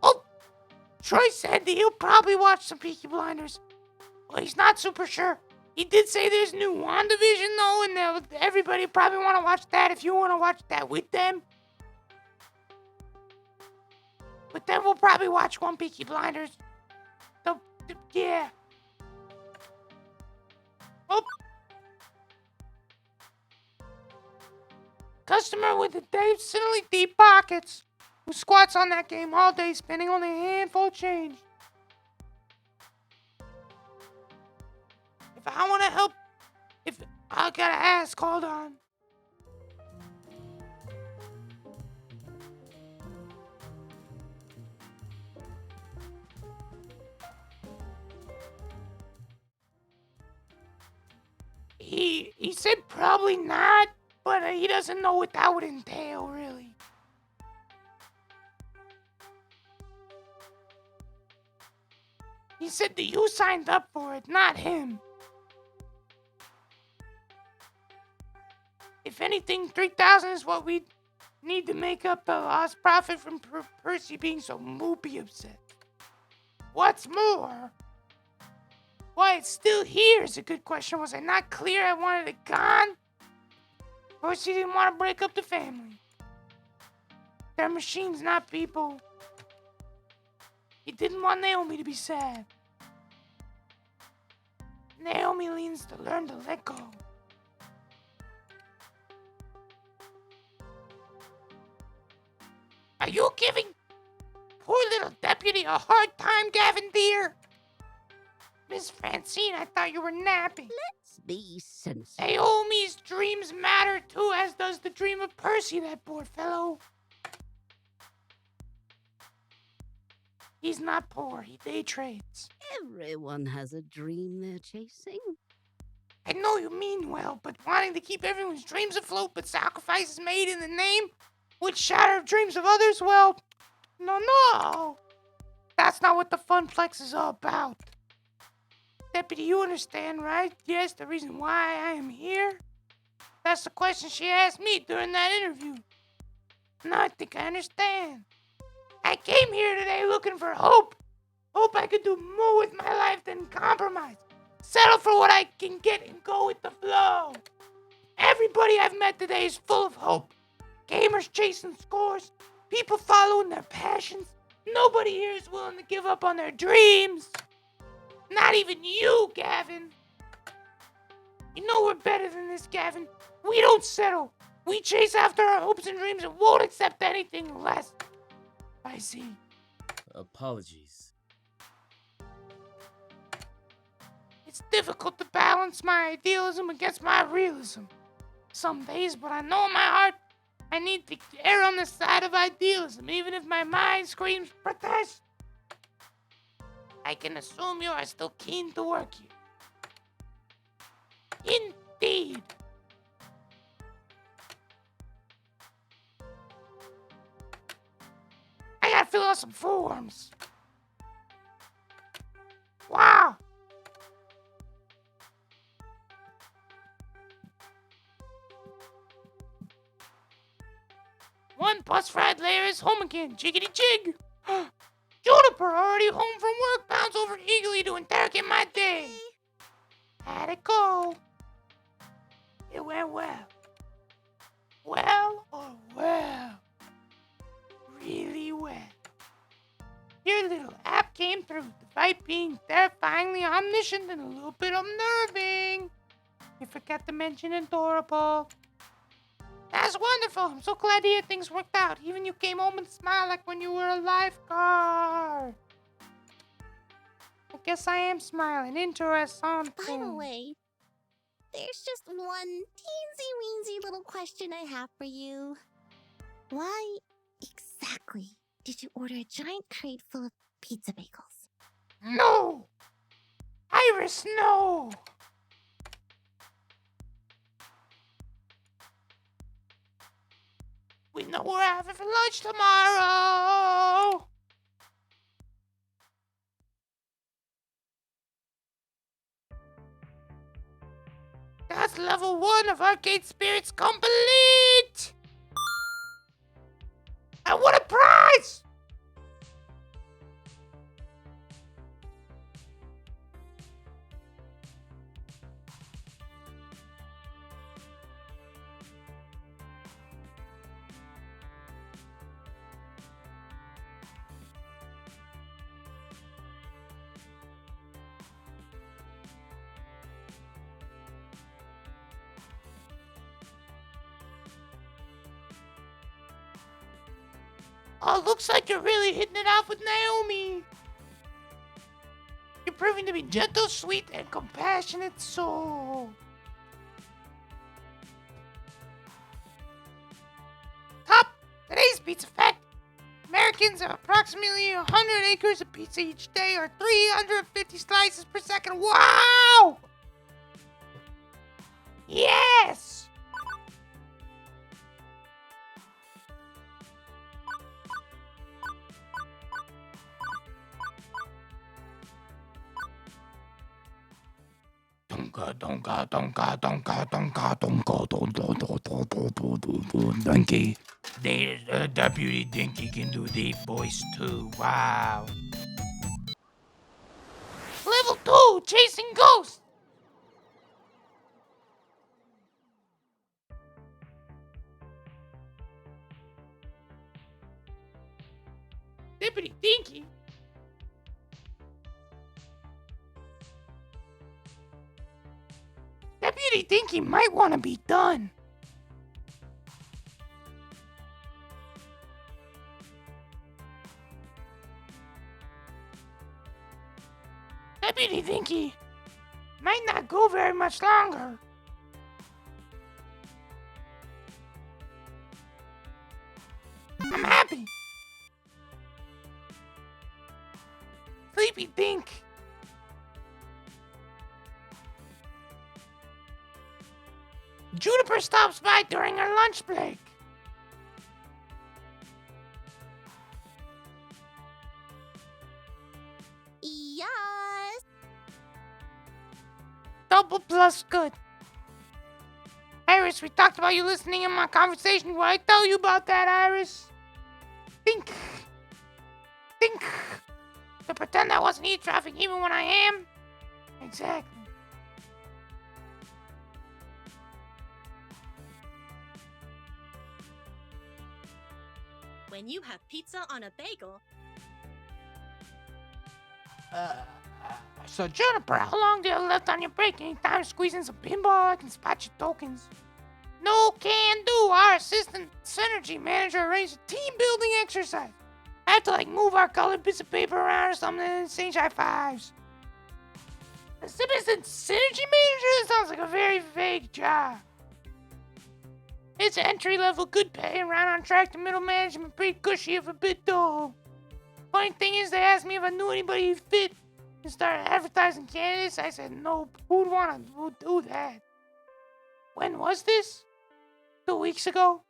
Oh, Troy said that he'll probably watch some Peaky Blinders. Well, he's not super sure. He did say there's new WandaVision, though, and everybody probably want to watch that if you want to watch that with them. But then we'll probably watch one Peaky Blinders. Yeah. Oh. Customer with the silly deep pockets who squats on that game all day spending only a handful of change. If I want to help, I gotta ask, hold on. He said probably not, but he doesn't know what that would entail, really. He said that you signed up for it, not him. If anything, $3,000 is what we need to make up the lost profit from Percy being so moopy upset. What's more, why it's still here is a good question. Was I not clear I wanted it gone? Percy didn't want to break up the family. They're machines, not people. He didn't want Naomi to be sad. Naomi needs to learn to let go. Are you giving poor little deputy a hard time, Gavin, dear? Miss Francine, I thought you were napping. Let's be sensible. Naomi's dreams matter too, as does the dream of Percy, that poor fellow. He's not poor, he day trades. Everyone has a dream they're chasing. I know you mean well, but wanting to keep everyone's dreams afloat but sacrifices made in the name? Would shatter dreams of others? Well, no. That's not what the Funplex is all about. Deputy, you understand, right? Yes, the reason why I am here? That's the question she asked me during that interview. Now I think I understand. I came here today looking for hope. Hope I could do more with my life than compromise. Settle for what I can get and go with the flow. Everybody I've met today is full of hope. Gamers chasing scores, people following their passions. Nobody here is willing to give up on their dreams. Not even you, Gavin. You know we're better than this, Gavin. We don't settle. We chase after our hopes and dreams and won't accept anything less. I see. Apologies. It's difficult to balance my idealism against my realism. Some days, but I know in my heart I need to err on the side of idealism, even if my mind screams protest. I can assume you are still keen to work here. Indeed. I gotta fill out some forms. Wow. One bus ride later is home again. Jiggity jig. Juniper, already home from work, bounds over eagerly to interrogate my day. How'd it go? It went well. Well or well? Really well. Your little app came through, despite being terrifyingly omniscient and a little bit unnerving. You forgot to mention adorable. That's wonderful. I'm so glad to hear things worked out. Even you came home and smiled like when you were a lifeguard. I guess I am smiling. Interesting. By the way, there's just one teensy-weensy little question I have for you. Why exactly did you order a giant crate full of pizza bagels? No! Iris, no! We know we're having for lunch tomorrow! That's level 1 of Arcade Spirits complete! And what a prize! Oh, looks like you're really hitting it off with Naomi. You're proving to be gentle, sweet, and compassionate soul. Top, today's pizza fact. Americans have approximately 100 acres of pizza each day, or 350 slices per second. Wow! Yes! Dinky. Deputy Dinky can do deep voice too. Wow. Level 2, chasing ghosts. Deputy Dinky. Deputy Dinky might want to be done. Deputy Dinky might not go very much longer. I'm happy. Sleepy Dink. Juniper stops by during her lunch break. double plus good. Iris, we talked about you listening in my conversation. What I tell you about that, Iris? Think. To pretend I wasn't eavesdropping even when I am? Exactly. When you have pizza on a bagel, So Juniper, how long do you have left on your break? Anytime squeezing some pinball, I can spot your tokens. No can do. Our assistant synergy manager arranged a team building exercise. I have to move our colored bits of paper around or something and exchange high fives. Assistant synergy manager? That sounds like a very vague job. It's entry level, good pay, and right on track to middle management, pretty cushy if a bit dull. Funny thing is, they asked me if I knew anybody who fit and started advertising candidates. I said nope. Who'd do that? When was this? 2 weeks ago?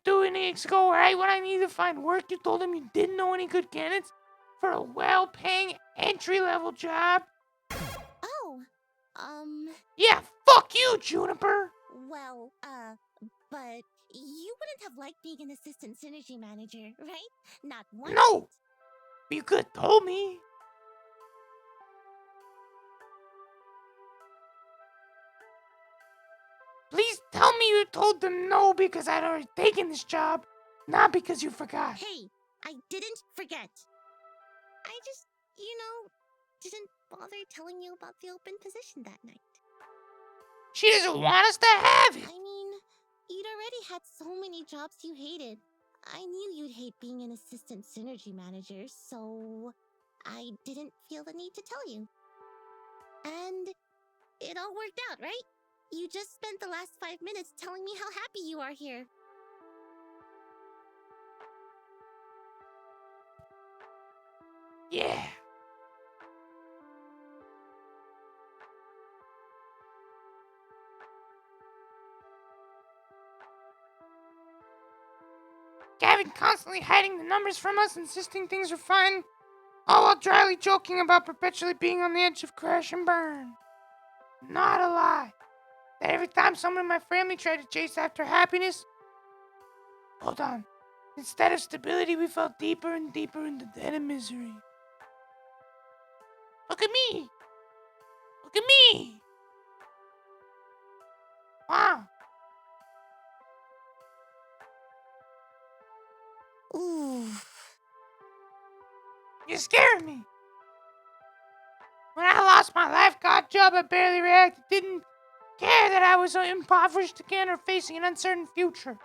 2 weeks ago, right when I needed to find work, you told them you didn't know any good candidates for a well-paying entry-level job? Oh, Yeah, fuck you, Juniper! well, but you wouldn't have liked being an assistant synergy manager, right? Not one No! bit. You could have told me. Please tell me you told them no because I'd already taken this job, not because you forgot. Hey, I didn't forget. I just, didn't bother telling you about the open position that night. She doesn't want us to have it. I mean, you'd already had so many jobs you hated. I knew you'd hate being an assistant synergy manager, so I didn't feel the need to tell you. And it all worked out, right? You just spent the last 5 minutes telling me how happy you are here. Yeah. Gavin constantly hiding the numbers from us, insisting things are fine, all while dryly joking about perpetually being on the edge of crash and burn. Not a lie. That every time someone in my family tried to chase after happiness, hold on, instead of stability, we fell deeper and deeper into debt and misery. Look at me! Look at me! Wow. Ooh. You're scaring me. When I lost my lifeguard job, I barely reacted. Didn't care that I was impoverished again or facing an uncertain future.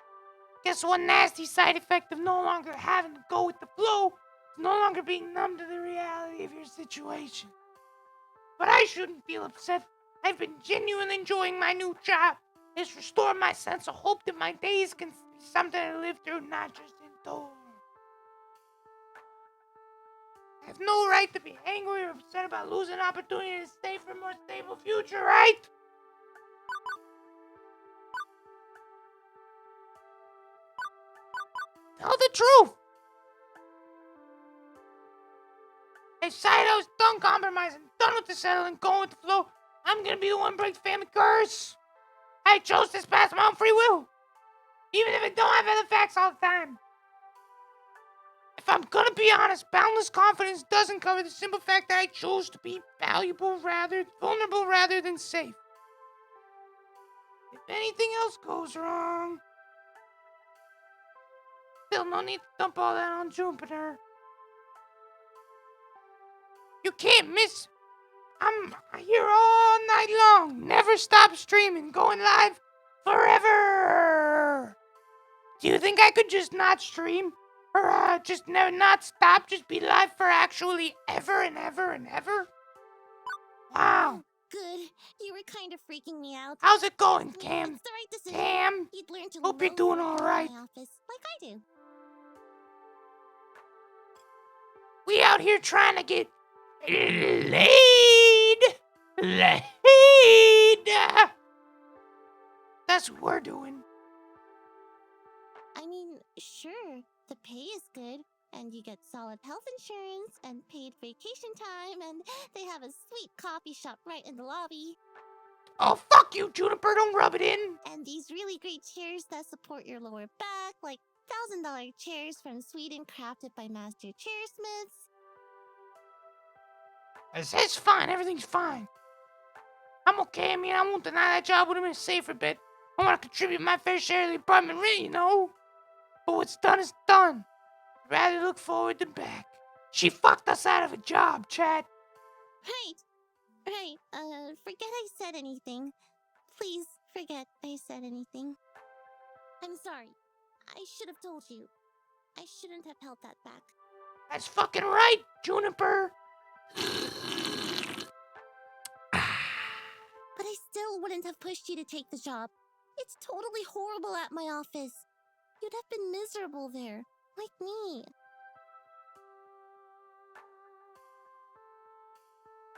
Guess one nasty side effect of no longer having to go with the flow is no longer being numb to the reality of your situation. But I shouldn't feel upset. I've been genuinely enjoying my new job. It's restored my sense of hope that my days can be something to live through, not just endure. I have no right to be angry or upset about losing an opportunity to stay for a more stable future, right? Tell the truth. I decided I was done compromising, done with the settling, going with the flow. I'm gonna be the one to break the family curse. I chose this path of my own free will, even if I don't have other facts all the time. If I'm gonna be honest, boundless confidence doesn't cover the simple fact that I chose to be vulnerable rather than safe. If anything else goes wrong, still no need to dump all that on Jupiter. You can't miss. I'm here all night long, never stop streaming, going live forever. Do you think I could just not stream? Or just never not stop, just be live for actually ever and ever and ever? Wow. Oh, good. You were kind of freaking me out. How's it going, Cam? It's the right decision. Cam? You'd learn to Hope you're loathe doing working in alright. my office, like I do. We out here trying to get laid. That's what we're doing. I mean, sure, the pay is good, and you get solid health insurance and paid vacation time, and they have a sweet coffee shop right in the lobby. Oh, fuck you, Juniper. Don't rub it in. And these really great chairs that support your lower back, like $1,000 chairs from Sweden crafted by master chairsmiths. It's fine. Everything's fine. I'm okay. I mean, I won't deny that job would have been a safer bet. I want to contribute my fair share of the apartment rent, you know? But what's done is done. I'd rather look forward than back. She fucked us out of a job, Chad. Right. Forget I said anything. Please forget I said anything. I'm sorry. I should have told you. I shouldn't have held that back. That's fucking right, Juniper. But I still wouldn't have pushed you to take the job. It's totally horrible at my office. You'd have been miserable there, like me.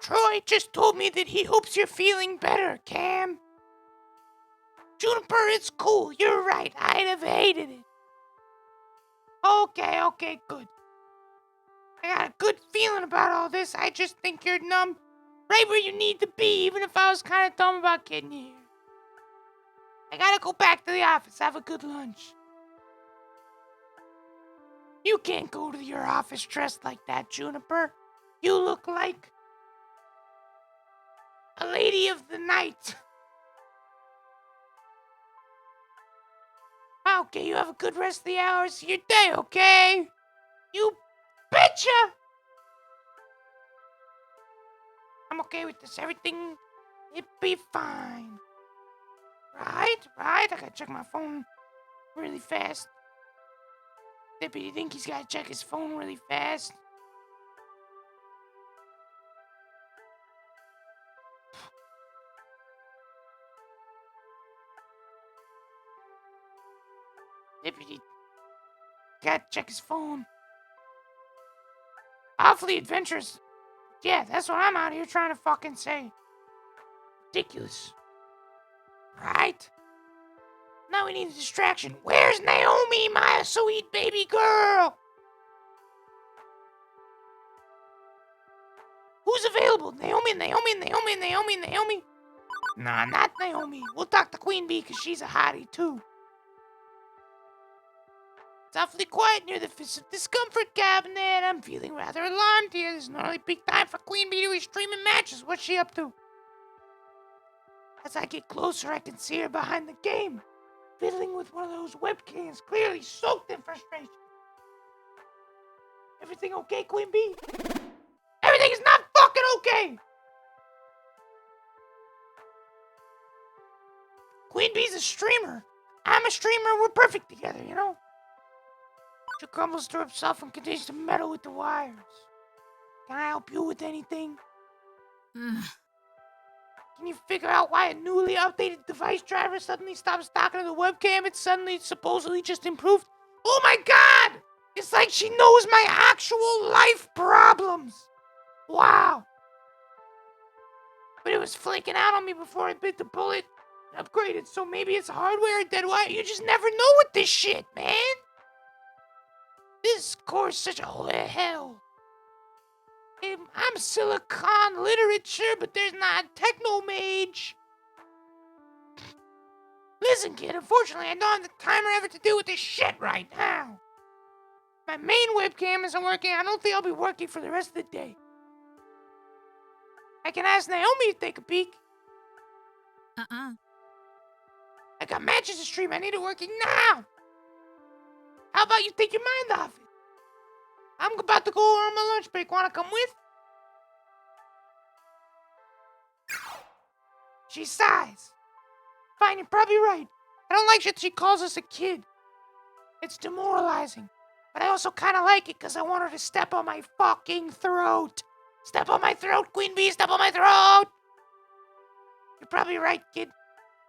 Troy just told me that he hopes you're feeling better, Cam. Juniper, it's cool. You're right. I'd have hated it. Okay, good. I got a good feeling about all this. I just think you're numb right where you need to be, even if I was kind of dumb about getting you here. I gotta go back to the office. Have a good lunch. You can't go to your office dressed like that, Juniper. You look like a lady of the night. Okay, you have a good rest of the hours of your day, okay? You betcha! I'm okay with this. Everything, it'll be fine. Right? I gotta check my phone really fast. Deputy Dinky's gotta check his phone really fast. Deputy gotta check his phone. Awfully adventurous. Yeah, that's what I'm out here trying to fucking say. Ridiculous. Right? Now we need a distraction. Where's Naomi, my sweet baby girl? Who's available? Naomi. Nah, not Naomi. We'll talk to Queen Bee because she's a hottie too. It's awfully quiet near the Fist of Discomfort cabinet. I'm feeling rather alarmed here. This is not really peak time for Queen Bee to be streaming matches. What's she up to? As I get closer, I can see her behind the game, fiddling with one of those webcams, clearly soaked in frustration. Everything okay, Queen Bee? Everything is not fucking okay! Queen Bee's a streamer. I'm a streamer. We're perfect together, you know? She crumbles to herself and continues to meddle with the wires. Can I help you with anything? Can you figure out why a newly updated device driver suddenly stops talking to the webcam and suddenly supposedly just improved? Oh my god! It's like she knows my actual life problems. Wow. But it was flaking out on me before I bit the bullet and upgraded, so maybe it's hardware or dead wire. You just never know with this shit, man. This course is such a hole of hell. I'm silicon literature, but there's not a techno mage. Listen, kid, unfortunately, I don't have the time or effort to deal with this shit right now. My main webcam isn't working. I don't think I'll be working for the rest of the day. I can ask Naomi to take a peek. I got matches to stream. I need it working now. How about you take your mind off it? I'm about to go on my lunch break. Want to come with? She sighs. Fine, you're probably right. I don't like that she calls us a kid. It's demoralizing. But I also kind of like it because I want her to step on my fucking throat. Step on my throat, Queen Bee, step on my throat! You're probably right, kid.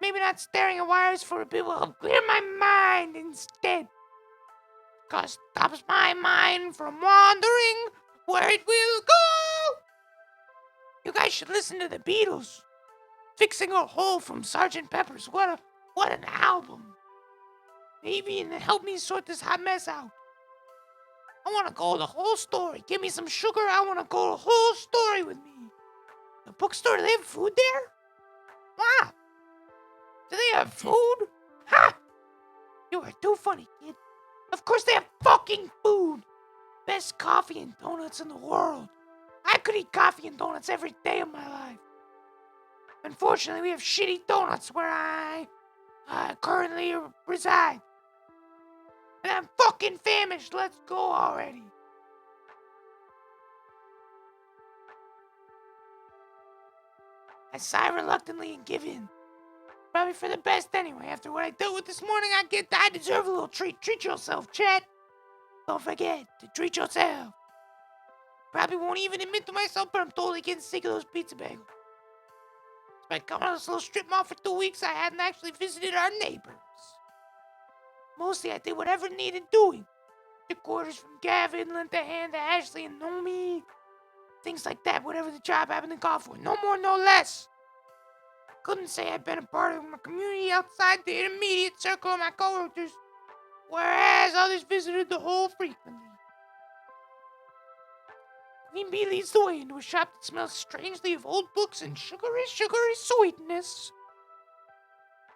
Maybe not staring at wires for a bit will help clear my mind instead. Cause stops my mind from wandering where it will go. You guys should listen to the Beatles. Fixing a Hole from Sgt. Pepper's. What an album. Maybe and help me sort this hot mess out. I want to go the whole story. Give me some sugar. I want to go the whole story with me. The bookstore, they have food there? Wow. Do they have food? Ha! You are too funny, kid. Of course they have fucking food. Best coffee and donuts in the world. I could eat coffee and donuts every day of my life. Unfortunately, we have shitty donuts where I currently reside. And I'm fucking famished. Let's go already. I sigh reluctantly and give in. Probably for the best anyway. After what I dealt with this morning, I deserve a little treat. Treat yourself, Chet. Don't forget to treat yourself. Probably won't even admit to myself, but I'm totally getting sick of those pizza bagels. Despite coming on this little strip mall for 2 weeks, I hadn't actually visited our neighbors. Mostly, I did whatever needed doing. Took orders from Gavin, lent a hand to Ashley and Nomi. Things like that, whatever the job happened to call for. No more, no less. Couldn't say I'd been a part of my community outside the intermediate circle of my coworkers, whereas others visited the hole frequently. Queen Bee leads the way into a shop that smells strangely of old books and sugary sweetness.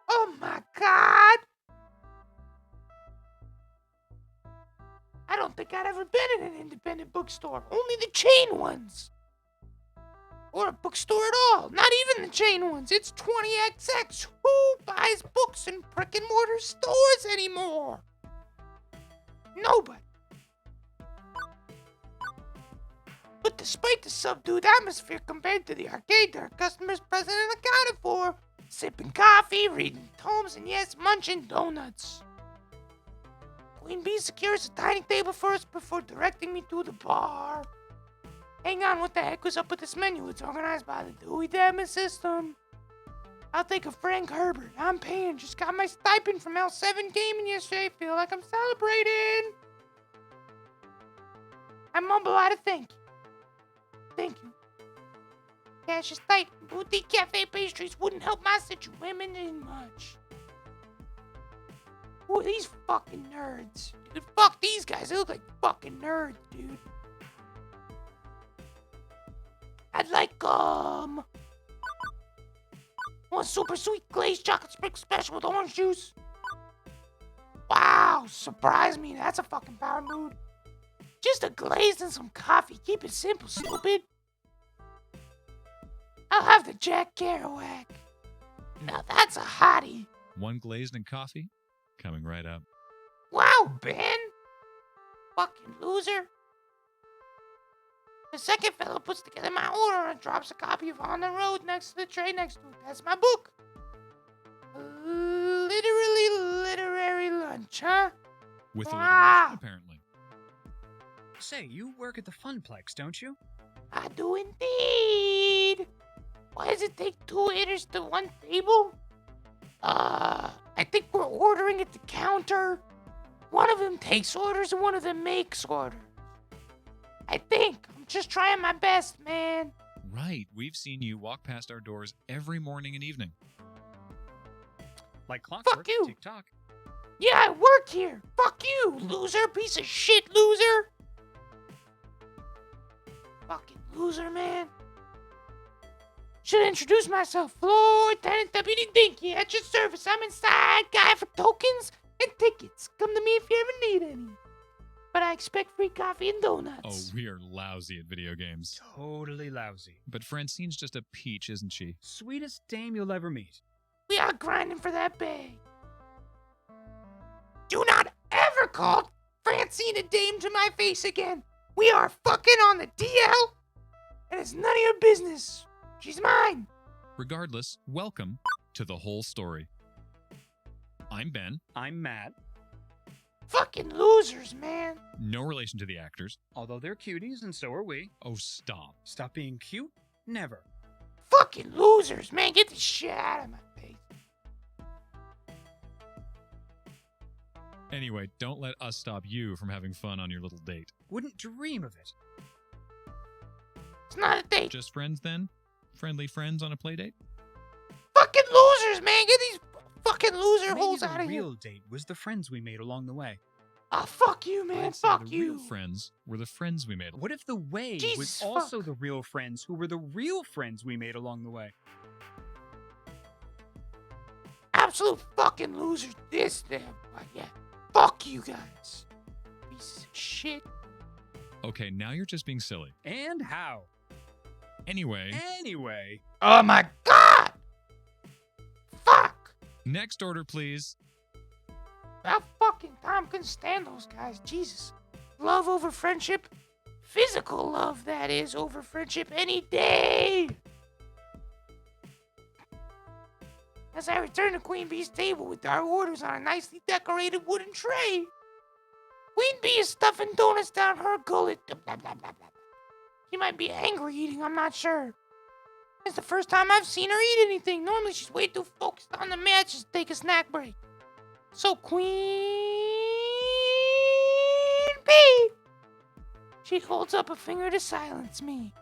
Oh my god! I don't think I'd ever been in an independent bookstore, only the chain ones. Or a bookstore at all, not even the chain ones. It's 20XX. Who buys books in brick and mortar stores anymore? Nobody. But despite the subdued atmosphere compared to the arcade, there are customers present and accounted for, sipping coffee, reading tomes, and yes, munching donuts. Queen Bee secures a dining table for us before directing me to the bar. Hang on, what the heck was up with this menu? It's organized by the Dewey Damage System. I'll take a Frank Herbert. I'm paying. Just got my stipend from L7 Gaming yesterday. Feel like I'm celebrating. I mumble out a thank you. Thank you. Cash is tight. Boutique cafe pastries wouldn't help my situation much. Who are these fucking nerds? Dude, fuck these guys. They look like fucking nerds, dude. I'd like, one super sweet glazed chocolate sprinkle special with orange juice. Wow, surprise me. That's a fucking power mood. Just a glazed and some coffee. Keep it simple, stupid. I'll have the Jack Kerouac. Now that's a hottie. One glazed and coffee? Coming right up. Wow, Ben. Fucking loser. The second fellow puts together my order and drops a copy of On the Road next to the tray next to it. That's my book. Literary lunch, huh? With Wow. alliteration, apparently. Say, you work at the Funplex, don't you? I do indeed. Why does it take 2 waiters to 1 table? I think we're ordering at the counter. One of them takes orders and one of them makes orders. I think. I'm just trying my best, man. Right. We've seen you walk past our doors every morning and evening. Like clockwork. Fuck you. Tick-tock. Yeah, I work here. Fuck you, loser. Piece of shit, loser. Fucking loser, man. Should introduce myself. Floor Lieutenant Deputy Dinky at your service. I'm inside guy for tokens and tickets. Come to me if you ever need any. But I expect free coffee and donuts. Oh, we are lousy at video games. Totally lousy. But Francine's just a peach, isn't she? Sweetest dame you'll ever meet. We are grinding for that bag. Do not ever call Francine a dame to my face again. We are fucking on the DL, and it's none of your business. She's mine. Regardless, welcome to The Whole Story. I'm Ben. I'm Matt. Fucking losers, man. No relation to the actors. Although they're cuties, and so are we. Oh, stop. Stop being cute? Never. Fucking losers, man. Get the shit out of my face. Anyway, don't let us stop you from having fun on your little date. Wouldn't dream of it. It's not a date. Just friends then? Friendly friends on a play date? Fucking losers, man. Get these fucking loser Maybe holes the out of here. real date was the friends we made along the way. Oh, fuck you, man. I'd say Fuck the you. real friends were the friends we made. What if the way Jesus, was also fuck. the real friends who were the real friends we made along the way? absolute fucking losers. This, them. Yeah. Fuck you guys. Pieces of shit. Okay, now you're just being silly. And how? Anyway, Anyway, Oh my god! Fuck! next order, please. About fucking time, couldn't stand those guys. Jesus. Love over friendship. Physical love, that is, over friendship any day. As I return to Queen Bee's table with our orders on a nicely decorated wooden tray. Queen Bee is stuffing donuts down her gullet. Blah, blah, blah, blah. She might be angry eating, I'm not sure. It's the first time I've seen her eat anything. Normally she's way too focused on the matches to take a snack break. So Queen Bee, she holds up a finger to silence me.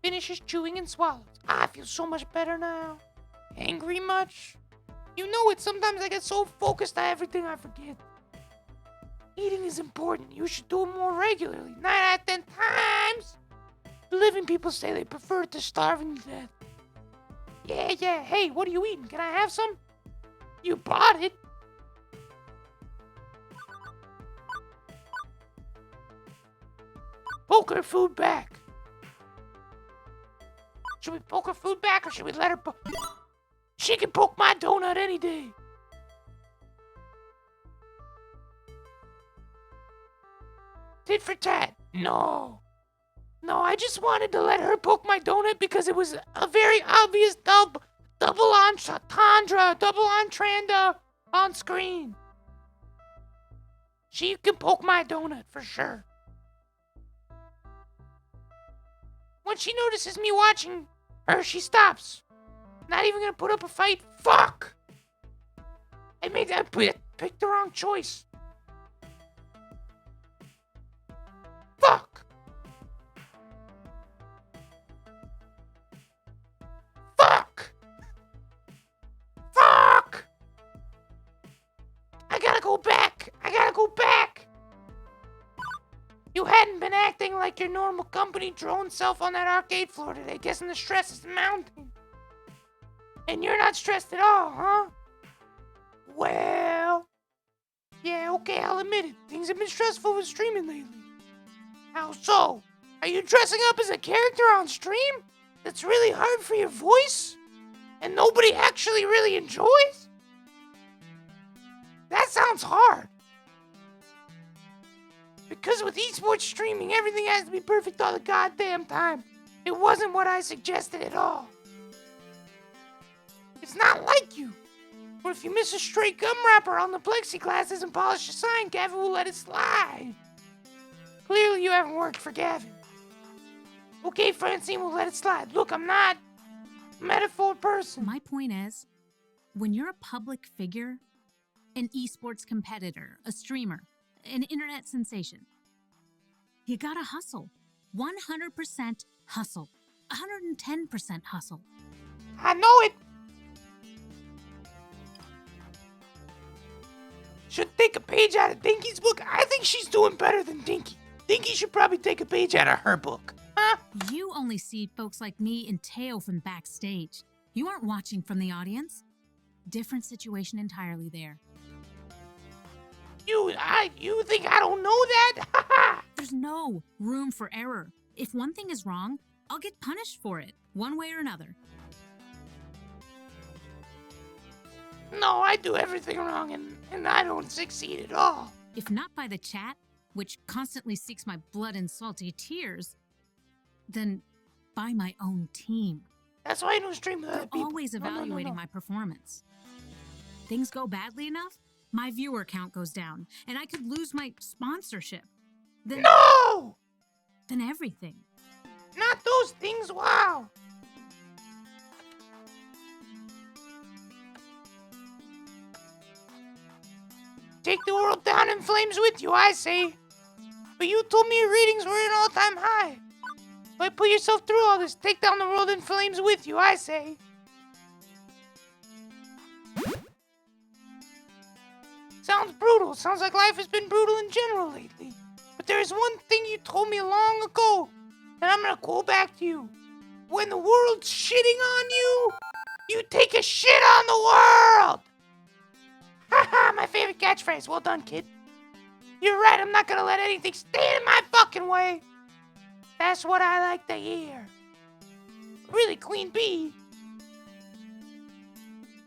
Finishes chewing and swallows. I feel so much better now. Angry much? You know it, sometimes I get so focused on everything I forget. Eating is important. You should do it more regularly. 9 out of 10 times. The living people say they prefer to starving to death. Yeah. Hey, what are you eating? Can I have some? You bought it. Poke her food back. Should we poke her food back or should we let her She can poke my donut any day. Tit for tat. No, I just wanted to let her poke my donut because it was a very obvious double entendre on screen. She can poke my donut for sure. When she notices me watching her, she stops. Not even gonna put up a fight. Fuck! I picked the wrong choice. Fuck! Fuck! Fuck! I gotta go back. You hadn't been acting like your normal company drone self on that arcade floor today, guessing the stress is mounting. And you're not stressed at all, huh? Well, yeah, okay, I'll admit it. Things have been stressful with streaming lately. How so? Are you dressing up as a character on stream that's really hard for your voice? And nobody actually really enjoys? That sounds hard. Because with esports streaming, everything has to be perfect all the goddamn time. It wasn't what I suggested at all. It's not like you. Or if you miss a stray gum wrapper on the plexiglass and polish a sign, Gavin will let it slide. Clearly you haven't worked for Gavin. Okay, Francine will let it slide. Look, I'm not a metaphor person. My point is, when you're a public figure, an esports competitor, a streamer, an internet sensation, you gotta hustle. 100% hustle. 110% hustle. I know it. Should take a page out of Dinky's book. I think she's doing better than Dinky. Dinky should probably take a page out of her book. Huh? You only see folks like me and Teo from backstage. You aren't watching from the audience. Different situation entirely there. You think I don't know that? There's no room for error. If one thing is wrong, I'll get punished for it, one way or another. No, I do everything wrong and I don't succeed at all. If not by the chat, which constantly seeks my blood and salty tears, then by my own team. That's why I don't stream with other They're people. always evaluating my performance. Things go badly enough, my viewer count goes down, and I could lose my sponsorship. Then, No! then everything. Not those things, wow. Take the world down in flames with you, I say. But you told me your ratings were an all-time high. Why put yourself through all this? Take down the world in flames with you, I say. Sounds brutal. Sounds like life has been brutal in general lately. But there is one thing you told me long ago, and I'm gonna quote back to you. When the world's shitting on you, You take a shit on the world! Haha, my favorite catchphrase. Well done, kid. You're right, I'm not gonna let anything stand in my fucking way. That's what I like to hear. Really, Queen Bee.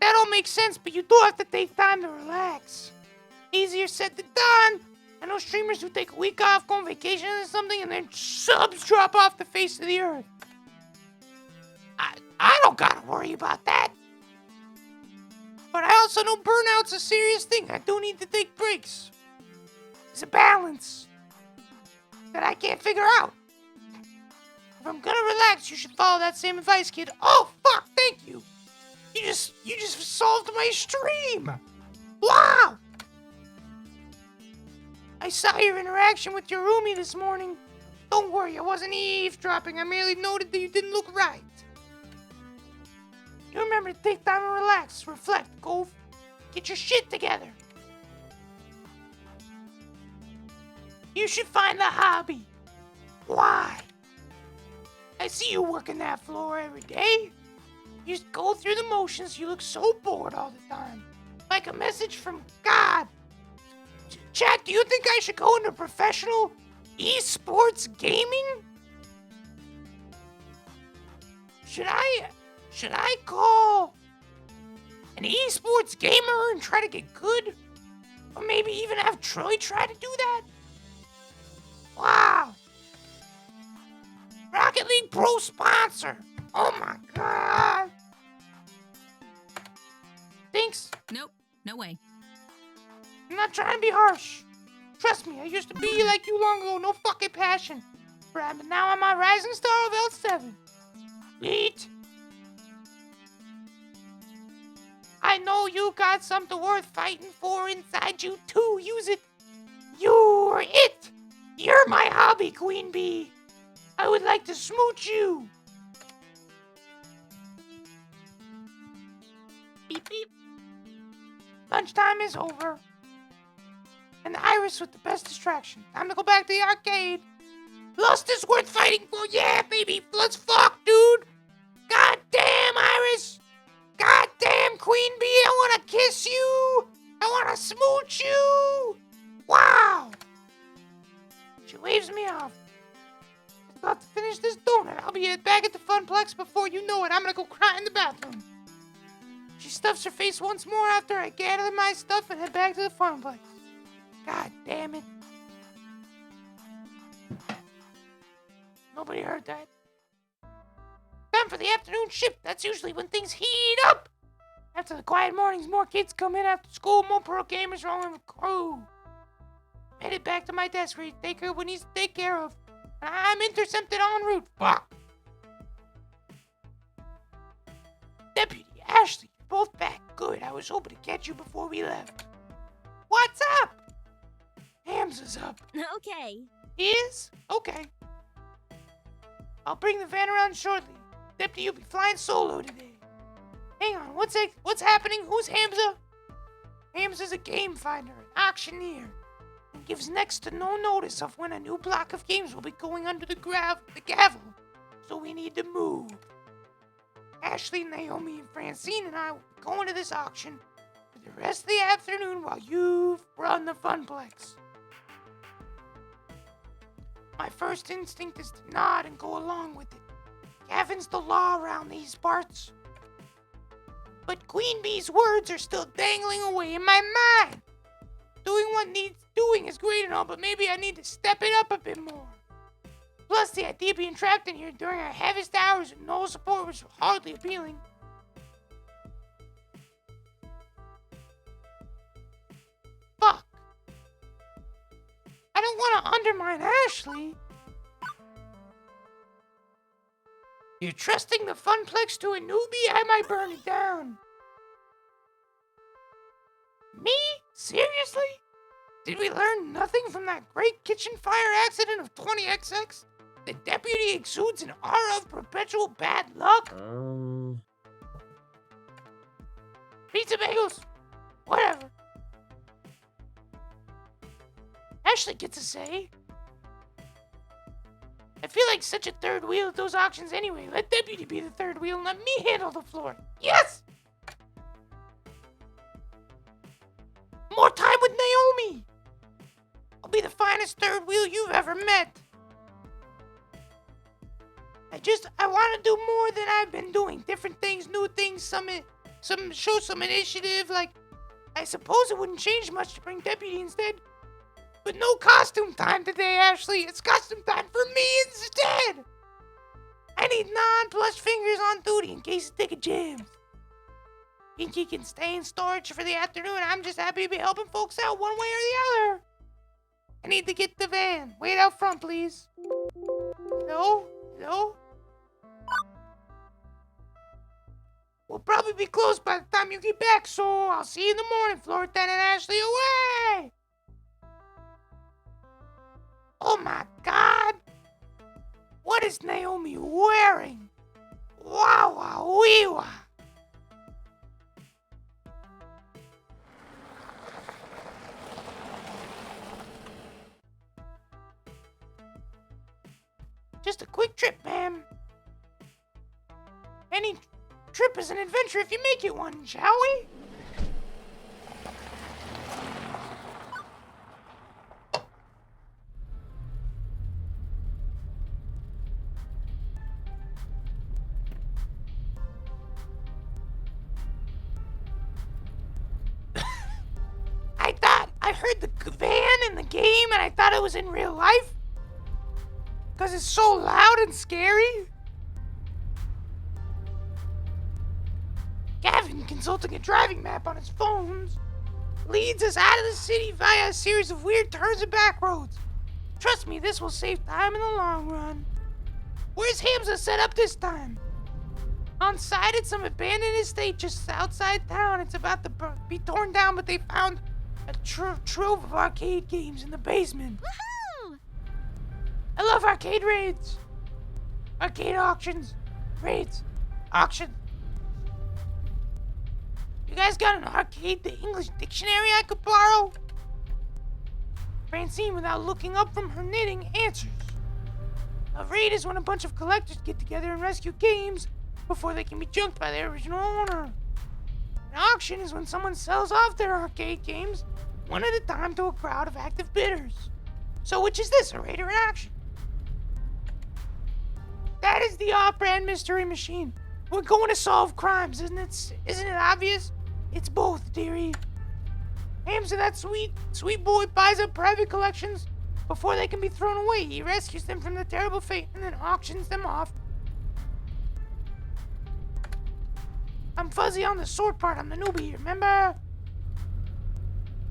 That all makes sense, but you do have to take time to relax. Easier said than done. I know streamers who take a week off, go on vacation or something, and then subs drop off the face of the earth. I don't gotta worry about that. But I also know burnout's a serious thing. I do need to take breaks. It's a balance that I can't figure out. If I'm gonna relax, you should follow that same advice, kid. Oh, fuck, thank you. You just solved my stream. Wow. I saw your interaction with your roomie this morning. Don't worry, I wasn't eavesdropping. I merely noted that you didn't look right. You remember to take time to relax, reflect, go get your shit together. You should find a hobby. Why? I see you working that floor every day. You just go through the motions. You look so bored all the time. Like a message from God. Chat, do you think I should go into professional esports gaming? Should I call an esports gamer and try to get good? Or maybe even have Troy try to do that? Wow. Rocket League Pro sponsor. Oh my god. Thanks. Nope, no way. I'm not trying to be harsh. Trust me, I used to be like you long ago. No fucking passion. But now I'm a rising star of L7. Neat. I know you got something worth fighting for inside you too. Use it. You're it. You're my hobby, Queen Bee. I would like to smooch you. Beep beep. Lunchtime is over. And the Iris with the best distraction. Time to go back to the arcade. Lust is worth fighting for. Yeah, baby. Let's fuck, dude. God damn, Iris. God damn, Queen Bee. I want to kiss you. I want to smooch you. Wow. She waves me off. About to finish this donut. I'll be back at the Funplex before you know it. I'm gonna go cry in the bathroom. She stuffs her face once more after I gather my stuff and head back to the Funplex. God damn it. Nobody heard that. Time for the afternoon shift. That's usually when things heat up. After the quiet mornings, more kids come in after school, more pro gamers rolling with crew. Headed back to my desk ready to take care of what needs to take care of. I'm intercepted en route. Fuck. Deputy, Ashley, you're both back. Good. I was hoping to catch you before we left. What's up? Hams is up. Okay. He is? Okay. I'll bring the van around shortly. Deputy, you'll be flying solo today. Hang on, what's happening? Who's Hamza? Hamza's a game finder, an auctioneer, and gives next to no notice of when a new block of games will be going under the gavel. So we need to move. Ashley, Naomi, and Francine and I will be going to this auction for the rest of the afternoon while you run the Funplex. My first instinct is to nod and go along with it. Gavin's the law around these parts. But Queen Bee's words are still dangling away in my mind. Doing what needs doing is great and all, but maybe I need to step it up a bit more. Plus, the idea of being trapped in here during our heaviest hours with no support was hardly appealing. Fuck. I don't want to undermine Ashley. You're trusting the Funplex to a newbie? I might burn it down. Me? Seriously? Did we learn nothing from that great kitchen fire accident of 20XX? The deputy exudes an aura of perpetual bad luck? Pizza bagels? Whatever. Ashley gets a say. I feel like such a third wheel at those auctions anyway. Let Deputy be the third wheel and let me handle the floor. Yes! More time with Naomi! I'll be the finest third wheel you've ever met. I want to do more than I've been doing. Different things, new things, show some initiative. Like, I suppose it wouldn't change much to bring Deputy instead. But no costume time today, Ashley. It's costume time for me instead. I need non-plush fingers on duty in case the ticket jams. Dinky can stay in storage for the afternoon. I'm just happy to be helping folks out one way or the other. I need to get the van. Wait out front, please. Hello? Hello? We'll probably be closed by the time you get back, so I'll see you in the morning, Floor Lieutenant Ashley. Away! Oh my God! What is Naomi wearing? Wow, wow, wee, wow. Just a quick trip, ma'am. Any trip is an adventure if you make it one, shall we? I heard the van in the game and I thought it was in real life. Because it's so loud and scary. Gavin, consulting a driving map on his phones, leads us out of the city via a series of weird turns and back roads. Trust me, this will save time in the long run. Where's Hamza set up this time? On site at some abandoned estate just outside town. It's about to be torn down, but they found a trove of arcade games in the basement. Woohoo! I love arcade raids. Arcade auctions. Raids. Auction. You guys got an arcade the English dictionary I could borrow? Francine, without looking up from her knitting, answers. A raid is when a bunch of collectors get together and rescue games before they can be junked by their original owner. An auction is when someone sells off their arcade games one at a time to a crowd of active bidders. So which is this, a raid or an auction? That is the off-brand mystery machine. We're going to solve crimes, isn't it obvious? It's both, dearie. Hamza, that sweet boy, buys up private collections before they can be thrown away. He rescues them from the terrible fate and then auctions them off. I'm fuzzy on the sort part. I'm the newbie, remember?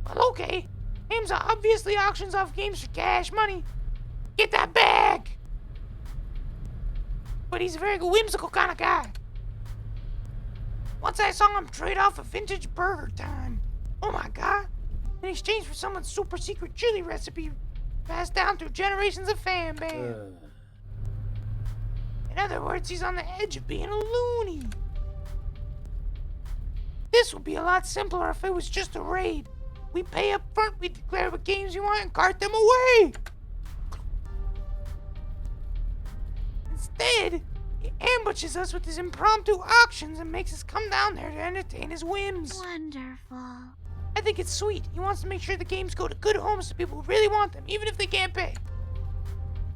Well, okay. Hamza obviously auctions off games for cash money. Get that bag! But he's a very whimsical kind of guy. Once I saw him trade off a vintage burger time. Oh my God. In exchange for someone's super secret chili recipe passed down through generations of fan base. In other words, he's on the edge of being a loony. This would be a lot simpler if it was just a raid. We pay up front, we declare what games we want and cart them away. Instead, he ambushes us with his impromptu auctions and makes us come down there to entertain his whims. Wonderful. I think it's sweet. He wants to make sure the games go to good homes to people who really want them, even if they can't pay.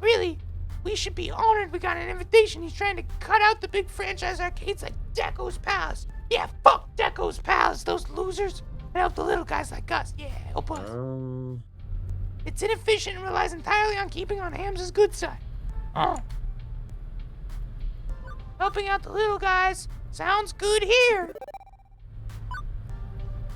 Really, we should be honored we got an invitation. He's trying to cut out the big franchise arcades like Deco's Palace. Yeah, fuck Deco's Palace, those losers. And help the little guys like us. Yeah, help us. It's inefficient and relies entirely on keeping on Hamza's good side. Helping out the little guys sounds good here.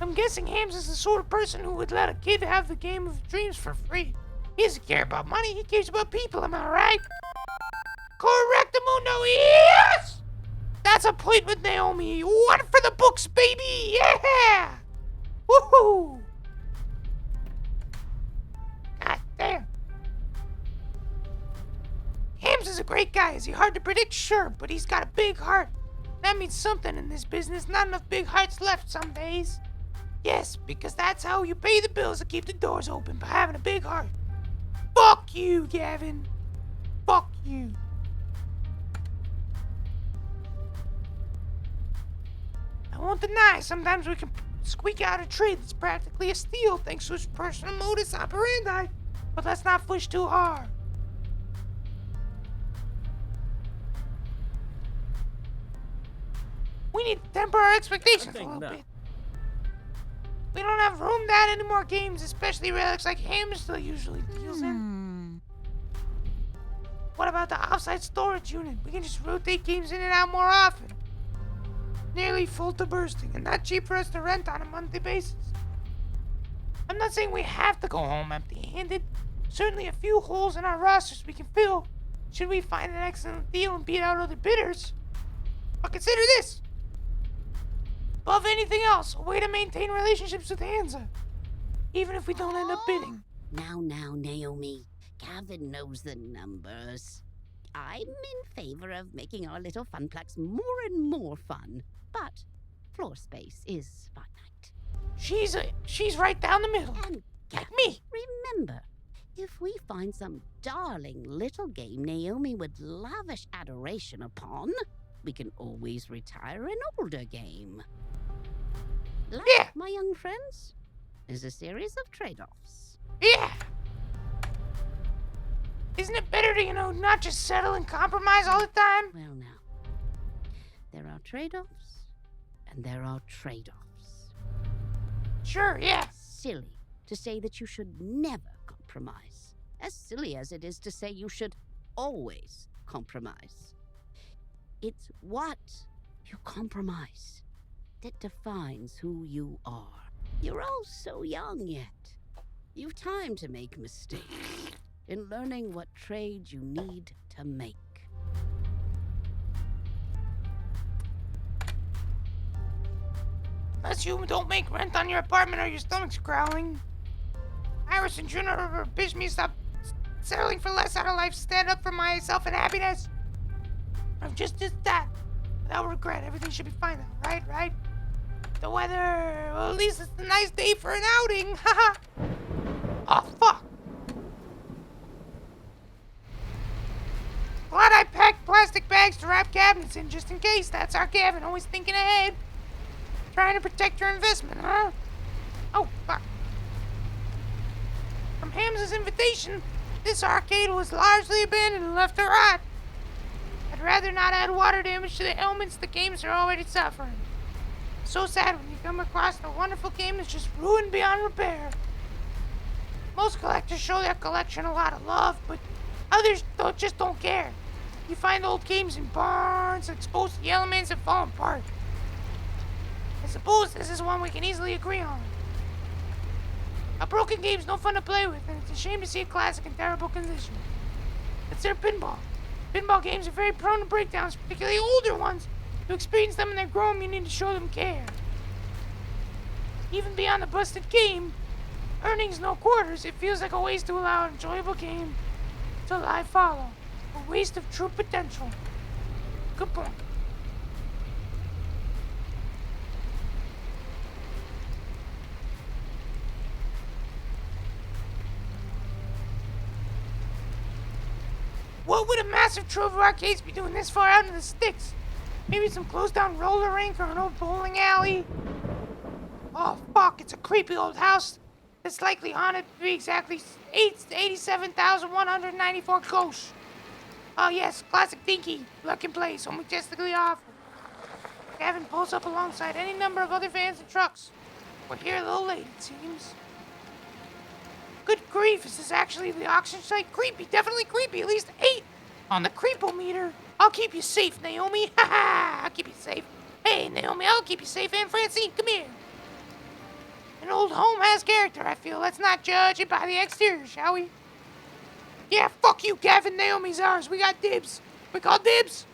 I'm guessing Hamza's the sort of person who would let a kid have the game of dreams for free. He doesn't care about money, he cares about people, am I right? Correctamundo, yes! That's a point with Naomi. One for the books, baby! Yeah! Woohoo! God damn. Hamza's a great guy. Is he hard to predict? Sure, but he's got a big heart. That means something in this business. Not enough big hearts left some days. Yes, because that's how you pay the bills to keep the doors open, by having a big heart. Fuck you, Gavin. Fuck you. you. I won't deny, sometimes we can squeak out a trade that's practically a steal thanks to his personal modus operandi. But let's not push too hard. We need to temper our expectations a little bit. We don't have room to add any more games, especially relics like Hamster usually deals in. What about the offsite storage unit? We can just rotate games in and out more often. Nearly full to bursting, and not cheap for us to rent on a monthly basis. I'm not saying we have to go home empty-handed. Certainly a few holes in our rosters we can fill, should we find an excellent deal and beat out other bidders. But consider this. Above anything else, a way to maintain relationships with Hansa, even if we don't end up bidding. Now, Naomi. Gavin knows the numbers. I'm in favor of making our little funplex more and more fun, but floor space is finite. She's right down the middle. And like me. Remember, if we find some darling little game Naomi would lavish adoration upon, we can always retire an older game. Life, my young friends, is a series of trade-offs. Yeah. Isn't it better to, not just settle and compromise all the time? Well, now, there are trade-offs, and there are trade-offs. Sure, yeah. Silly to say that you should never compromise. As silly as it is to say you should always compromise. It's what you compromise that defines who you are. You're all so young yet. You've time to make mistakes in learning what trade you need to make. Unless you don't make rent on your apartment or your stomach's growling. Iris and Junior bitch me stop settling for less out of life, stand up for myself and happiness. I'm just that. Without regret, everything should be fine now, right? The weather, well, at least it's a nice day for an outing, haha. Oh, fuck. Glad I packed plastic bags to wrap cabinets in just in case. That's our Gavin, always thinking ahead. Trying to protect your investment, huh? Oh, fuck. From Hamza's invitation, this arcade was largely abandoned and left to rot. I'd rather not add water damage to the ailments the games are already suffering. So sad when you come across a wonderful game that's just ruined beyond repair. Most collectors show their collection a lot of love, but others just don't care. You find old games in barns exposed to the elements and falling apart. I suppose this is one we can easily agree on. A broken game's no fun to play with, and it's a shame to see a classic in terrible condition. Consider pinball. Pinball games are very prone to breakdowns, particularly older ones. To experience them in their growing, you need to show them care. Even beyond the busted game, earnings no quarters, it feels like a waste to allow an enjoyable game to lie follow. A waste of true potential. Good point. What would a massive trove of arcades be doing this far out into the sticks? Maybe some closed down roller rink or an old bowling alley? Oh fuck, it's a creepy old house that's likely haunted to be exactly 87,194 ghosts. Oh yes, classic Dinky, lurking place, so majestically awful. Gavin pulls up alongside any number of other vans and trucks. We're here a little late, it seems. Good grief, is this actually the auction site? Creepy, definitely creepy, at least 8 on the creepometer. I'll keep you safe, Naomi. Ha ha! I'll keep you safe. Hey, Naomi, I'll keep you safe. And Francine, come here. An old home has character, I feel. Let's not judge it by the exterior, shall we? Yeah, fuck you, Gavin. Naomi's ours. We got dibs. We call dibs?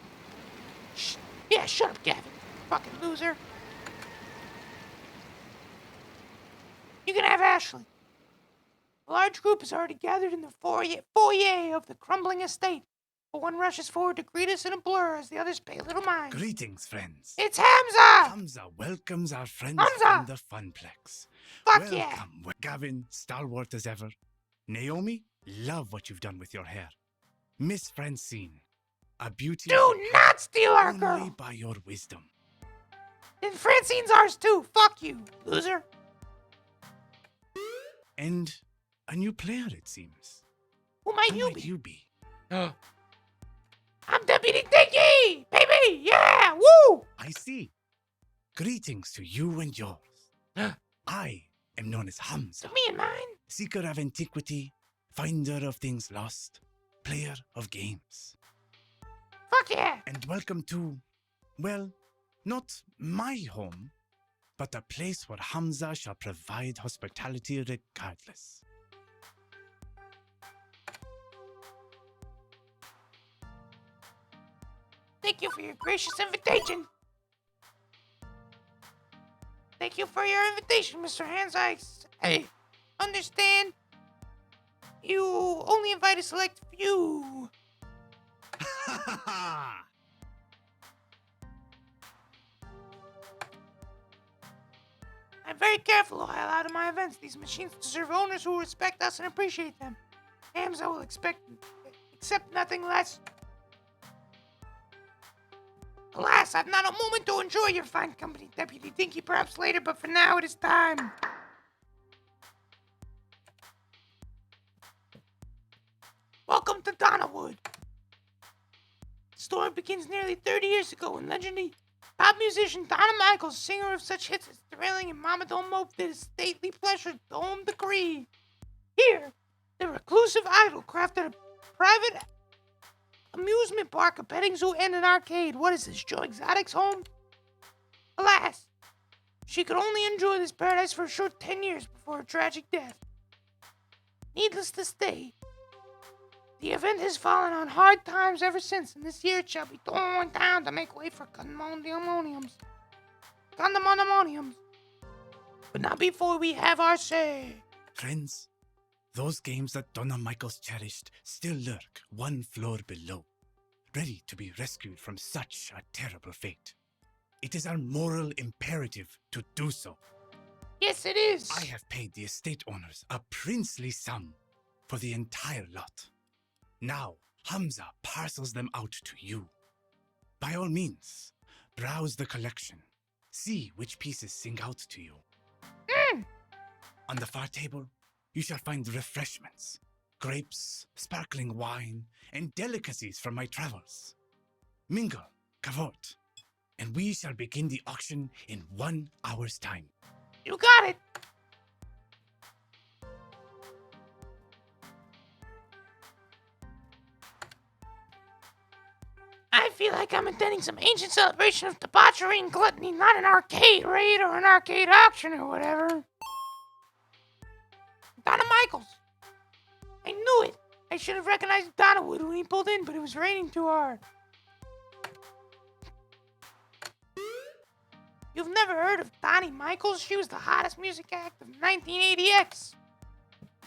Shh. Yeah, shut up, Gavin. Fucking loser. You can have Ashley. A large group is already gathered in the foyer of the crumbling estate. But one rushes forward to greet us in a blur as the others pay little mind. Greetings, friends. It's Hamza! Hamza welcomes our friends Hamza! from the Funplex. Fuck Welcome. yeah! Gavin, stalwart as ever. Naomi, love what you've done with your hair. Miss Francine, a beauty Do not steal our only girl! by your wisdom. And Francine's ours too. Fuck you, loser. And a new player, it seems. Who might Who you might be? you be? I'm Deputy Dinky! Baby! Yeah! Woo! I see. Greetings to you and yours. I am known as Hamza, To me and mine? seeker of antiquity, finder of things lost, player of games. Fuck yeah! And welcome to, well, not my home, but a place where Hamza shall provide hospitality regardless. Thank you for your gracious invitation. Thank you for your invitation, Mr. Hands. I understand you only invite a select few. I'm very careful who I allow to my events. These machines deserve owners who respect us and appreciate them. Hams, I will accept nothing less. Alas, I've not a moment to enjoy your fine company, Deputy Dinky. Perhaps later, but for now it is time. Welcome to Donnawood. The story begins nearly 30 years ago when legendary pop musician Donna Michaels, singer of such hits as Thrilling and Mama Don't Mope, did a stately pleasure dome decree. Here, the reclusive idol crafted a private amusement park, a petting zoo, and an arcade. What is this, Joe Exotic's home? Alas, she could only enjoy this paradise for a short 10 years before her tragic death. Needless to say, the event has fallen on hard times ever since, and this year it shall be torn down to make way for condominiums. But not before we have our say. Friends, those games that Donna Michaels cherished still lurk one floor below, ready to be rescued from such a terrible fate. It is our moral imperative to do so. Yes, it is. I have paid the estate owners a princely sum for the entire lot. Now, Hamza parcels them out to you. By all means, browse the collection. See which pieces sing out to you. On the far table, you shall find refreshments, grapes, sparkling wine, and delicacies from my travels. Mingle, cavort, and we shall begin the auction in 1 hour's time. You got it. I feel like I'm attending some ancient celebration of debauchery and gluttony, not an arcade raid or an arcade auction or whatever. Donna Michaels. I knew it. I should have recognized Donnawood when he pulled in, but it was raining too hard. You've never heard of Donnie Michaels? She was the hottest music act of 1980X.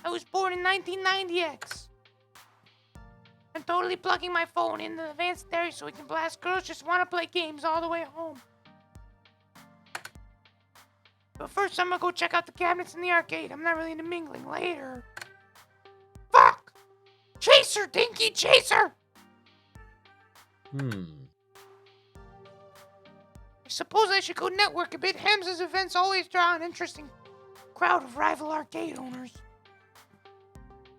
I was born in 1990X. I'm totally plugging my phone in the advanced stereo so we can blast girls just want to play games all the way home. But first, I'm gonna go check out the cabinets in the arcade. I'm not really into mingling later. Fuck! Chaser, Dinky, chaser! I suppose I should go network a bit. Hamza's events always draw an interesting crowd of rival arcade owners.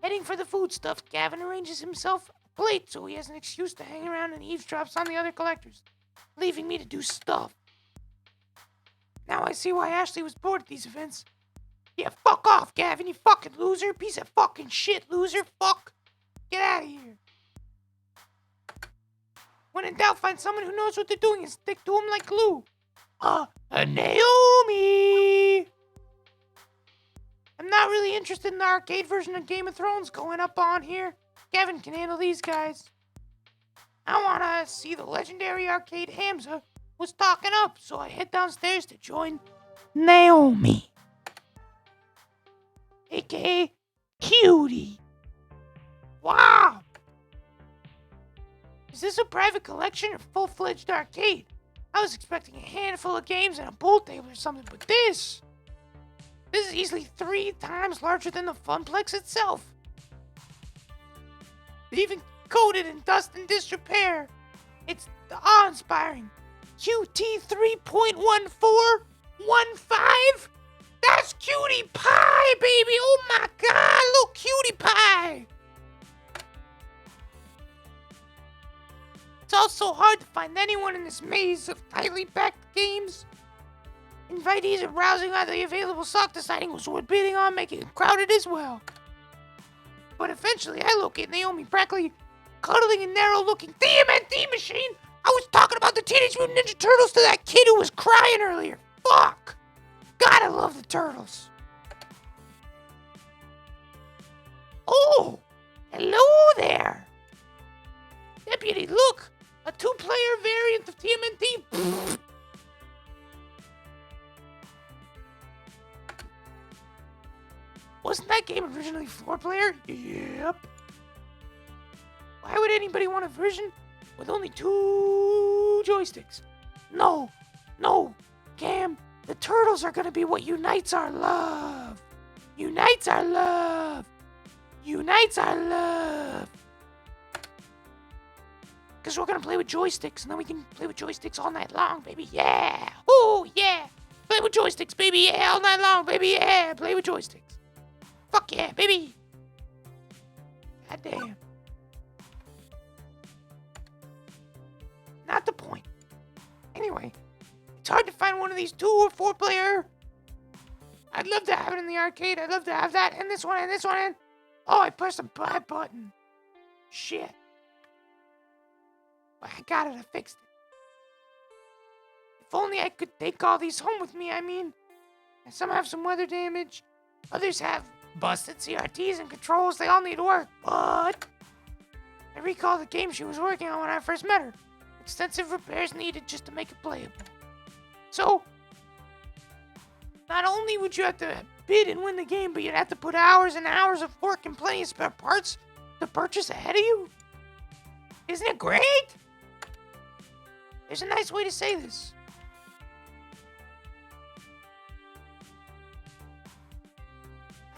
Heading for the foodstuffs, Gavin arranges himself a plate so he has an excuse to hang around and eavesdrops on the other collectors, leaving me to do stuff. Now I see why Ashley was bored at these events. Yeah, fuck off, Gavin, you fucking loser. Piece of fucking shit, loser. Fuck. Get out of here. When in doubt, find someone who knows what they're doing and stick to them like glue. Naomi! I'm not really interested in the arcade version of Game of Thrones going up on here. Gavin can handle these guys. I wanna see the legendary arcade Hamza was talking up, so I head downstairs to join Naomi, aka Cutie. Wow! Is this a private collection or full-fledged arcade? I was expecting a handful of games and a pool table or something, but this is easily 3 times larger than the Funplex itself. They even coated in dust and disrepair. It's awe-inspiring. QT 3.1415? That's cutie pie, baby! Oh my god, little cutie pie! It's also hard to find anyone in this maze of tightly packed games. Invitees are browsing out the available stock, deciding who's worth bidding on, making it crowded as well. But eventually, I locate Naomi practically cuddling a narrow-looking TMNT machine. I was talking about the Teenage Mutant Ninja Turtles to that kid who was crying earlier. Fuck! God, I love the Turtles. Oh! Hello there! Deputy, look! A 2-player variant of TMNT. Wasn't that game originally 4-player? Yep. Why would anybody want a version with only 2 joysticks? No, Cam. The Turtles are gonna be what unites our love. Unites our love. Unites our love. Because we're gonna play with joysticks, and then we can play with joysticks all night long, baby. Yeah. Oh, yeah. Play with joysticks, baby. Yeah, all night long, baby. Yeah. Play with joysticks. Fuck yeah, baby. God damn. Not the point. Anyway, it's hard to find one of these 2 or 4-player. I'd love to have it in the arcade. I'd love to have that and this one and this one and... Oh, I pressed the buy button. Shit. But I got it. I fixed it. If only I could take all these home with me, I mean. And some have some weather damage. Others have busted CRTs and controls. They all need work. But I recall the game she was working on when I first met her. Extensive repairs needed just to make it playable. So, not only would you have to bid and win the game, but you'd have to put hours and hours of work and plenty of spare parts to purchase ahead of you. Isn't it great? There's a nice way to say this.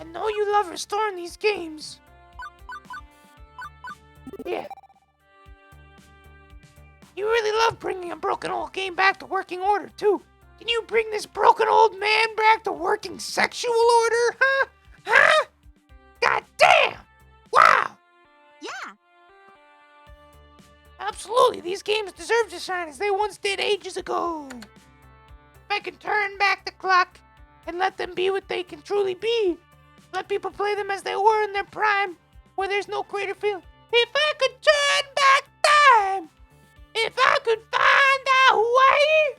I know you love restoring these games. Yeah. You really love bringing a broken old game back to working order, too. Can you bring this broken old man back to working sexual order, huh? Huh? God damn! Wow! Yeah. Absolutely, these games deserve to shine as they once did ages ago. If I could turn back the clock and let them be what they can truly be, let people play them as they were in their prime, where there's no greater feeling. If I could turn back time, if I could find a way.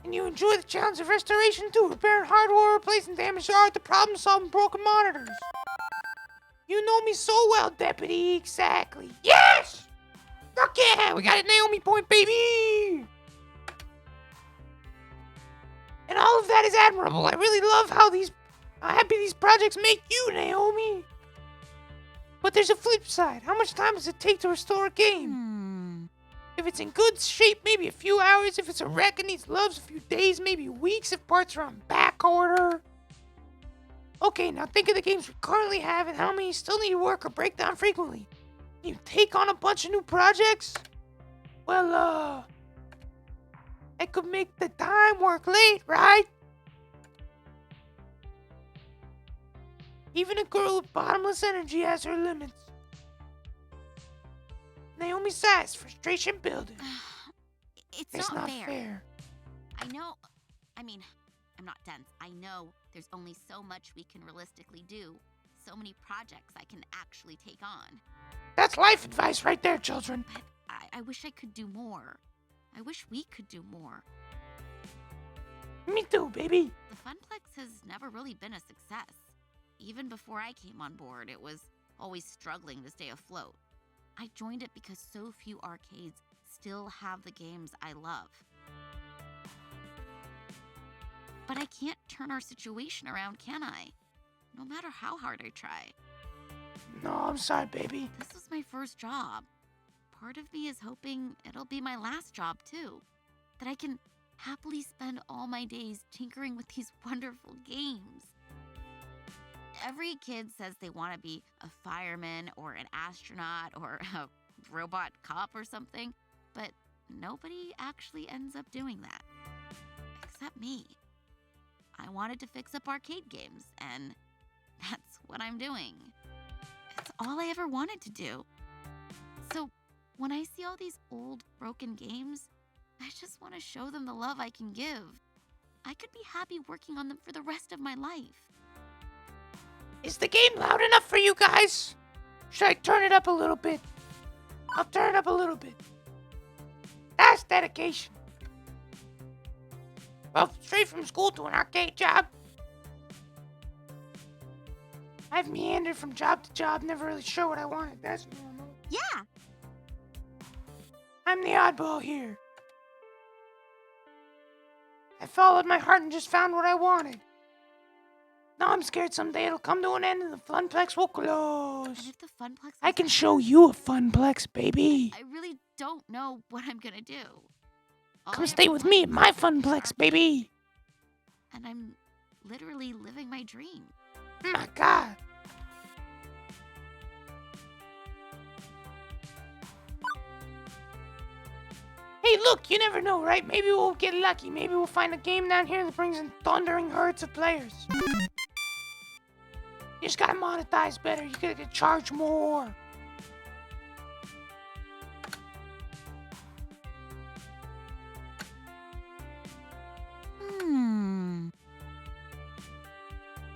And you enjoy the challenge of restoration too, repairing hardware, replacing damaged art, the problem-solving broken monitors. You know me so well, Deputy. Exactly. Yes! Fuck yeah! We got a Naomi point, baby! And all of that is admirable. I really love how happy these projects make you, Naomi. But there's a flip side. How much time does it take to restore a game? If it's in good shape, maybe a few hours. If it's a wreck and needs loves, a few days, maybe weeks. If parts are on back order. Okay, now think of the games we currently have and how many still need work or break down frequently. You take on a bunch of new projects? Well, it could make the time work late, right? Even a girl with bottomless energy has her limits. Naomi sighs, frustration building. It's not fair. fair. I know. I mean, I'm not dense. I know there's only so much we can realistically do. So many projects I can actually take on. That's life advice right there, children. But I wish I could do more. I wish we could do more. Me too, baby. The Funplex has never really been a success. Even before I came on board, it was always struggling to stay afloat. I joined it because so few arcades still have the games I love. But I can't turn our situation around, can I? No matter how hard I try. No, I'm sorry, baby. This was my first job. Part of me is hoping it'll be my last job, too. That I can happily spend all my days tinkering with these wonderful games. Every kid says they want to be a fireman or an astronaut or a robot cop or something, but nobody actually ends up doing that. Except me. I wanted to fix up arcade games, and that's what I'm doing. It's all I ever wanted to do. So when I see all these old, broken games, I just want to show them the love I can give. I could be happy working on them for the rest of my life. Is the game loud enough for you guys? Should I turn it up a little bit? I'll turn it up a little bit. That's dedication. Well, straight from school to an arcade job. I've meandered from job to job, never really sure what I wanted. That's normal. Yeah. I'm the oddball here. I followed my heart and just found what I wanted. Now I'm scared someday it'll come to an end and the Funplex will close. And if the Funplex... I can show you a Funplex, baby. I really don't know what I'm gonna do. Come stay with me at my Funplex, baby. And I'm literally living my dream. My God. Hey, look, you never know, right? Maybe we'll get lucky. Maybe we'll find a game down here that brings in thundering herds of players. You just gotta monetize better. You gotta charge more.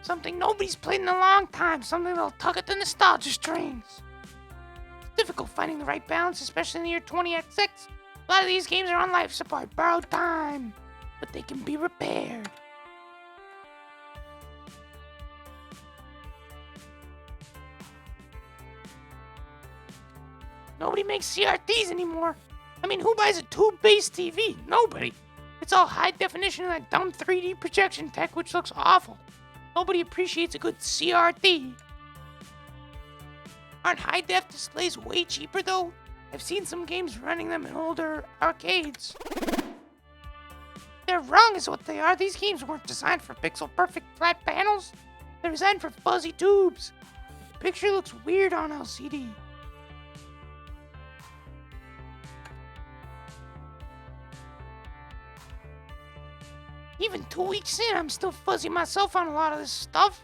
Something nobody's played in a long time. Something that'll tug at the nostalgia strings. It's difficult finding the right balance, especially in the year 20XX. A lot of these games are on life support, borrowed time, but they can be repaired. Nobody makes CRTs anymore. I mean, who buys a tube-based TV? Nobody. It's all high definition and that dumb 3D projection tech, which looks awful. Nobody appreciates a good CRT. Aren't high-def displays way cheaper, though? I've seen some games running them in older arcades. They're wrong is what they are. These games weren't designed for pixel-perfect flat panels. They're designed for fuzzy tubes. The picture looks weird on LCD. Even 2 weeks in, I'm still fuzzy myself on a lot of this stuff.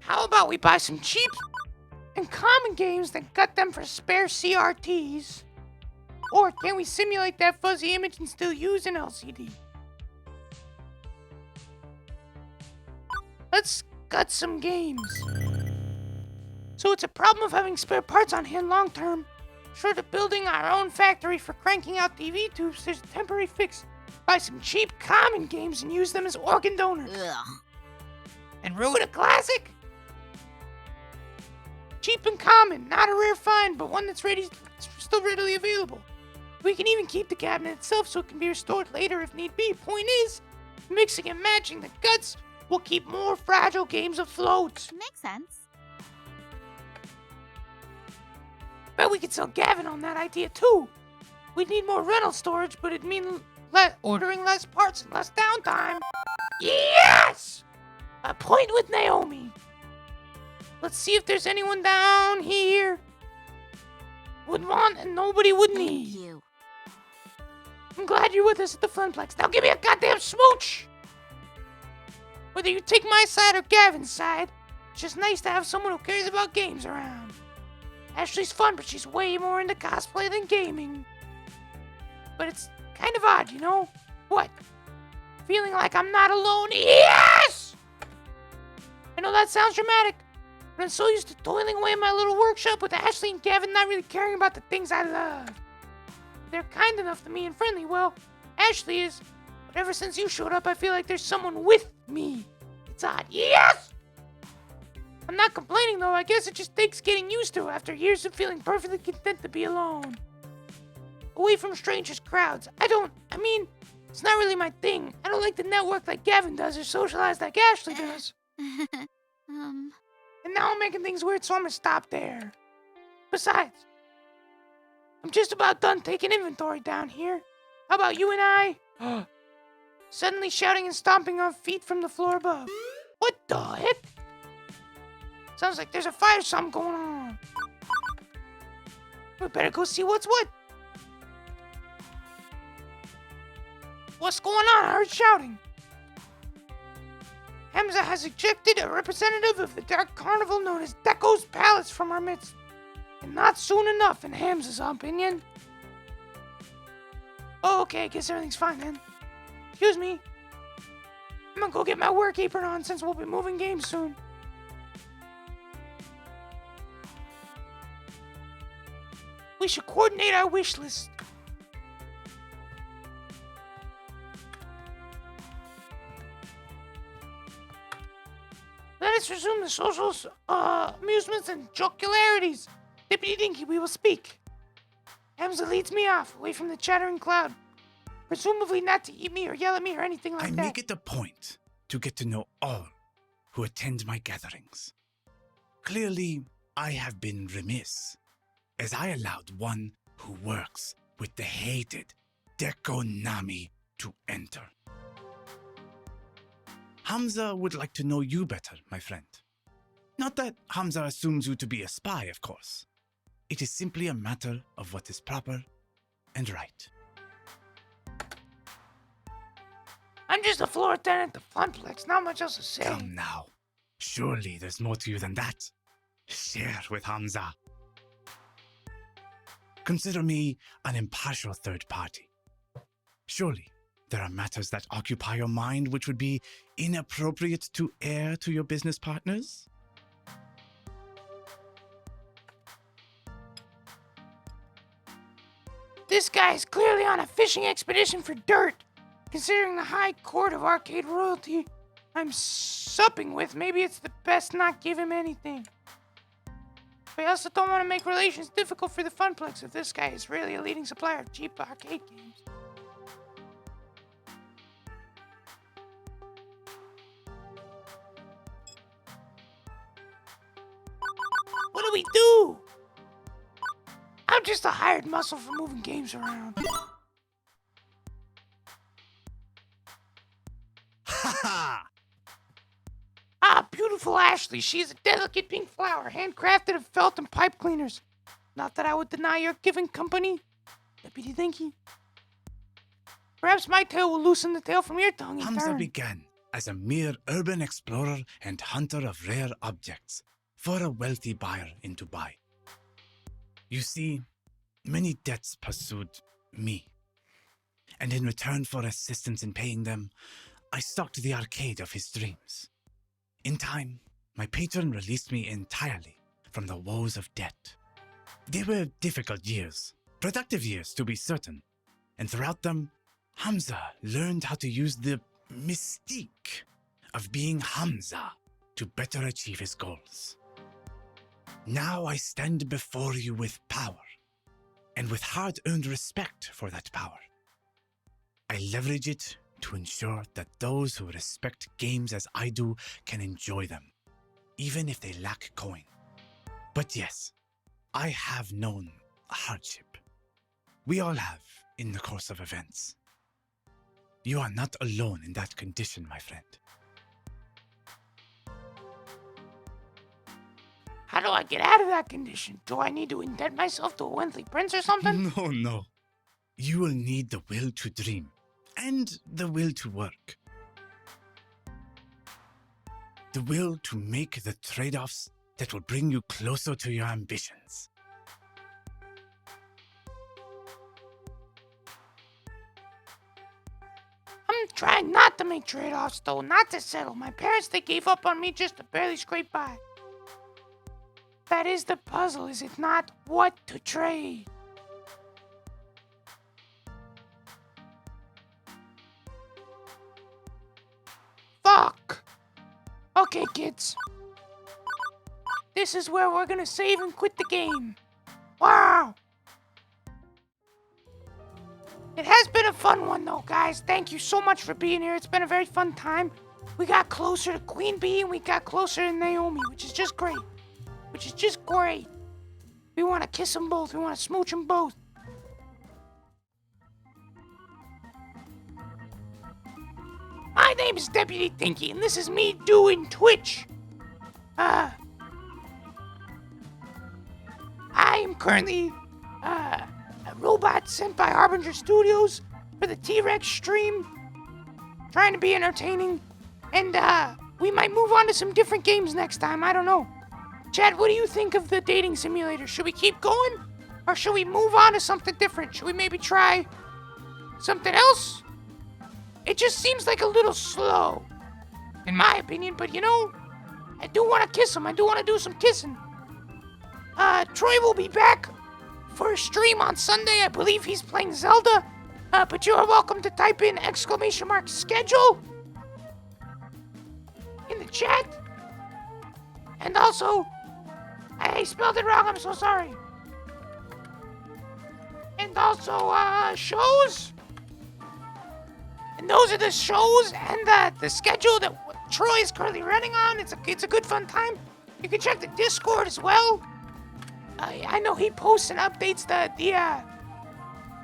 How about we buy some cheap and common games that got them for spare CRTs? Or can we simulate that fuzzy image and still use an LCD? Let's gut some games. So it's a problem of having spare parts on hand long term. Short of building our own factory for cranking out TV tubes, there's a temporary fix. Buy some cheap common games and use them as organ donors. Ugh. And ruin a classic? Cheap and common, not a rare find, but one that's still readily available. We can even keep the cabinet itself so it can be restored later if need be. Point is, mixing and matching the guts will keep more fragile games afloat. Makes sense. Bet we could sell Gavin on that idea too. We'd need more rental storage, but it'd mean ordering less parts and less downtime. Yes! A point with Naomi. Let's see if there's anyone down here would want and nobody would need. Thank you. I'm glad you're with us at the Funplex. Now give me a goddamn smooch! Whether you take my side or Gavin's side, it's just nice to have someone who cares about games around. Ashley's fun, but she's way more into cosplay than gaming. But it's kind of odd, you know? What? Feeling like I'm not alone? Yes! I know that sounds dramatic, but I'm so used to toiling away in my little workshop with Ashley and Gavin not really caring about the things I love. They're kind enough to me and friendly. Well, Ashley is. But ever since you showed up, I feel like there's someone with me. It's odd. Yes! I'm not complaining, though. I guess it just takes getting used to after years of feeling perfectly content to be alone. Away from strangers' crowds. It's not really my thing. I don't like to network like Gavin does or socialize like Ashley does. And now I'm making things weird, so I'm gonna stop there. Besides, I'm just about done taking inventory down here. How about you and I? Suddenly shouting and stomping on feet from the floor above. What the heck? Sounds like there's a fire something going on. We better go see what's what. What's going on? I heard shouting. Hamza has ejected a representative of the Dark Carnival known as Deco's Palace from our midst. And not soon enough, in Hamza's opinion. Oh, okay, I guess everything's fine then. Excuse me. I'm gonna go get my work apron on since we'll be moving games soon. We should coordinate our wish list. Let us resume the social amusements and jocularities. Deputy Dinky, we will speak. Hamza leads me off, away from the chattering crowd. Presumably not to eat me or yell at me or anything like that. I make it a point to get to know all who attend my gatherings. Clearly, I have been remiss, as I allowed one who works with the hated Dekonami to enter. Hamza would like to know you better, my friend. Not that Hamza assumes you to be a spy, of course. It is simply a matter of what is proper and right. I'm just a floor attendant at the Funplex, not much else to say. Come now. Surely there's more to you than that. Share with Hamza. Consider me an impartial third party. Surely there are matters that occupy your mind which would be inappropriate to air to your business partners? This guy is clearly on a fishing expedition for dirt. Considering the high court of arcade royalty I'm supping with, maybe it's the best not give him anything. But I also don't want to make relations difficult for the Funplex if this guy is really a leading supplier of cheap arcade games. What do we do? I'm just a hired muscle for moving games around. Ah, beautiful Ashley. She is a delicate pink flower, handcrafted of felt and pipe cleaners. Not that I would deny your giving company, Deputy Dinky. Perhaps my tail will loosen the tail from your tongue in Hamza turn. began as a mere urban explorer and hunter of rare objects for a wealthy buyer in Dubai. You see, many debts pursued me, and in return for assistance in paying them, I stocked the arcade of his dreams. In time, my patron released me entirely from the woes of debt. They were difficult years, productive years to be certain, and throughout them, Hamza learned how to use the mystique of being Hamza to better achieve his goals. Now I stand before you with power, and with hard-earned respect for that power. I leverage it to ensure that those who respect games as I do can enjoy them, even if they lack coin. But yes, I have known hardship. We all have in the course of events. You are not alone in that condition, my friend. How do I get out of that condition? Do I need to indent myself to a wealthy prince or something? No. You will need the will to dream and the will to work. The will to make the trade-offs that will bring you closer to your ambitions. I'm trying not to make trade-offs, though, not to settle. My parents, they gave up on me just to barely scrape by. That is the puzzle, is it not? What to trade? Fuck! Okay, kids. This is where we're gonna save and quit the game. Wow! It has been a fun one, though, guys. Thank you so much for being here. It's been a very fun time. We got closer to Queen Bee, and we got closer to Naomi, which is just great. We want to kiss them both. We want to smooch them both. My name is Deputy Dinky, and this is me doing Twitch. I am currently a robot sent by Harbinger Studios for the TWreckx stream, trying to be entertaining, and we might move on to some different games next time. I don't know. Chad, what do you think of the dating simulator? Should we keep going, or should we move on to something different? Should we maybe try something else? It just seems like a little slow, in my opinion, but you know, I do want to kiss him. I do want to do some kissing. Troy will be back for a stream on Sunday. I believe he's playing Zelda. But you are welcome to type in !schedule in the chat. And also, I spelled it wrong. I'm so sorry. And also, shows. And those are the shows and the schedule that Troy is currently running on. It's a good fun time. You can check the Discord as well. I know he posts and updates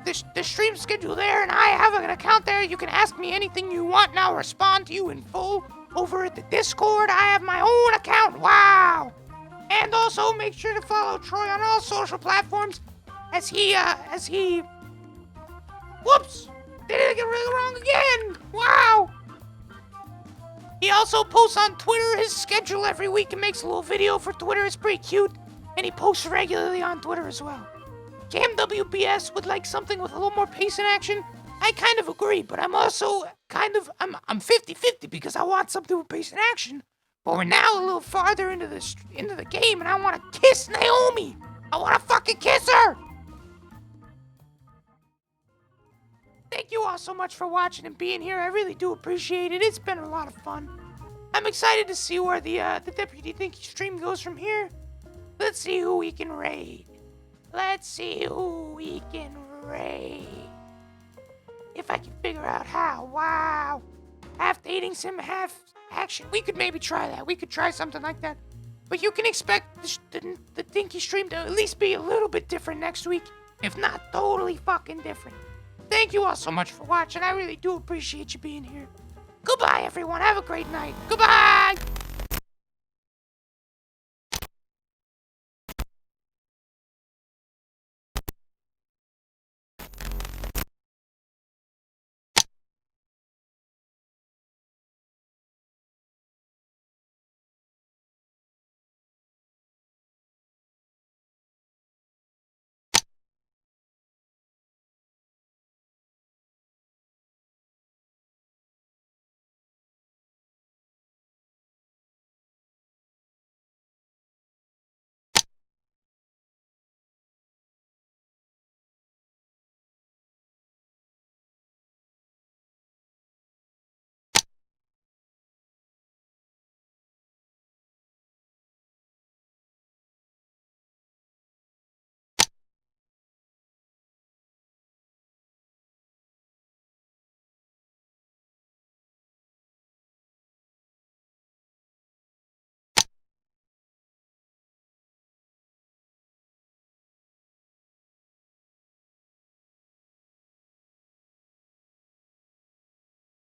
the stream schedule there, and I have an account there. You can ask me anything you want, and I'll respond to you in full over at the Discord. I have my own account. Wow! And also make sure to follow Troy on all social platforms as he whoops! Did it get really wrong again? Wow! He also posts on Twitter his schedule every week and makes a little video for Twitter. It's pretty cute. And he posts regularly on Twitter as well. Cam WBS would like something with a little more pace and action. I kind of agree, but I'm also I'm 50-50 because I want something with pace and action. But we're now a little farther into the game, and I want to kiss Naomi. I want to fucking kiss her. Thank you all so much for watching and being here. I really do appreciate it. It's been a lot of fun. I'm excited to see where the Deputy Dinky stream goes from here. Let's see who we can raid. If I can figure out how. Wow. Half dating sim, half action. We could maybe try that. We could try something like that. But you can expect the Dinky stream to at least be a little bit different next week. If not totally fucking different. Thank you all so much for watching. I really do appreciate you being here. Goodbye, everyone. Have a great night. Goodbye.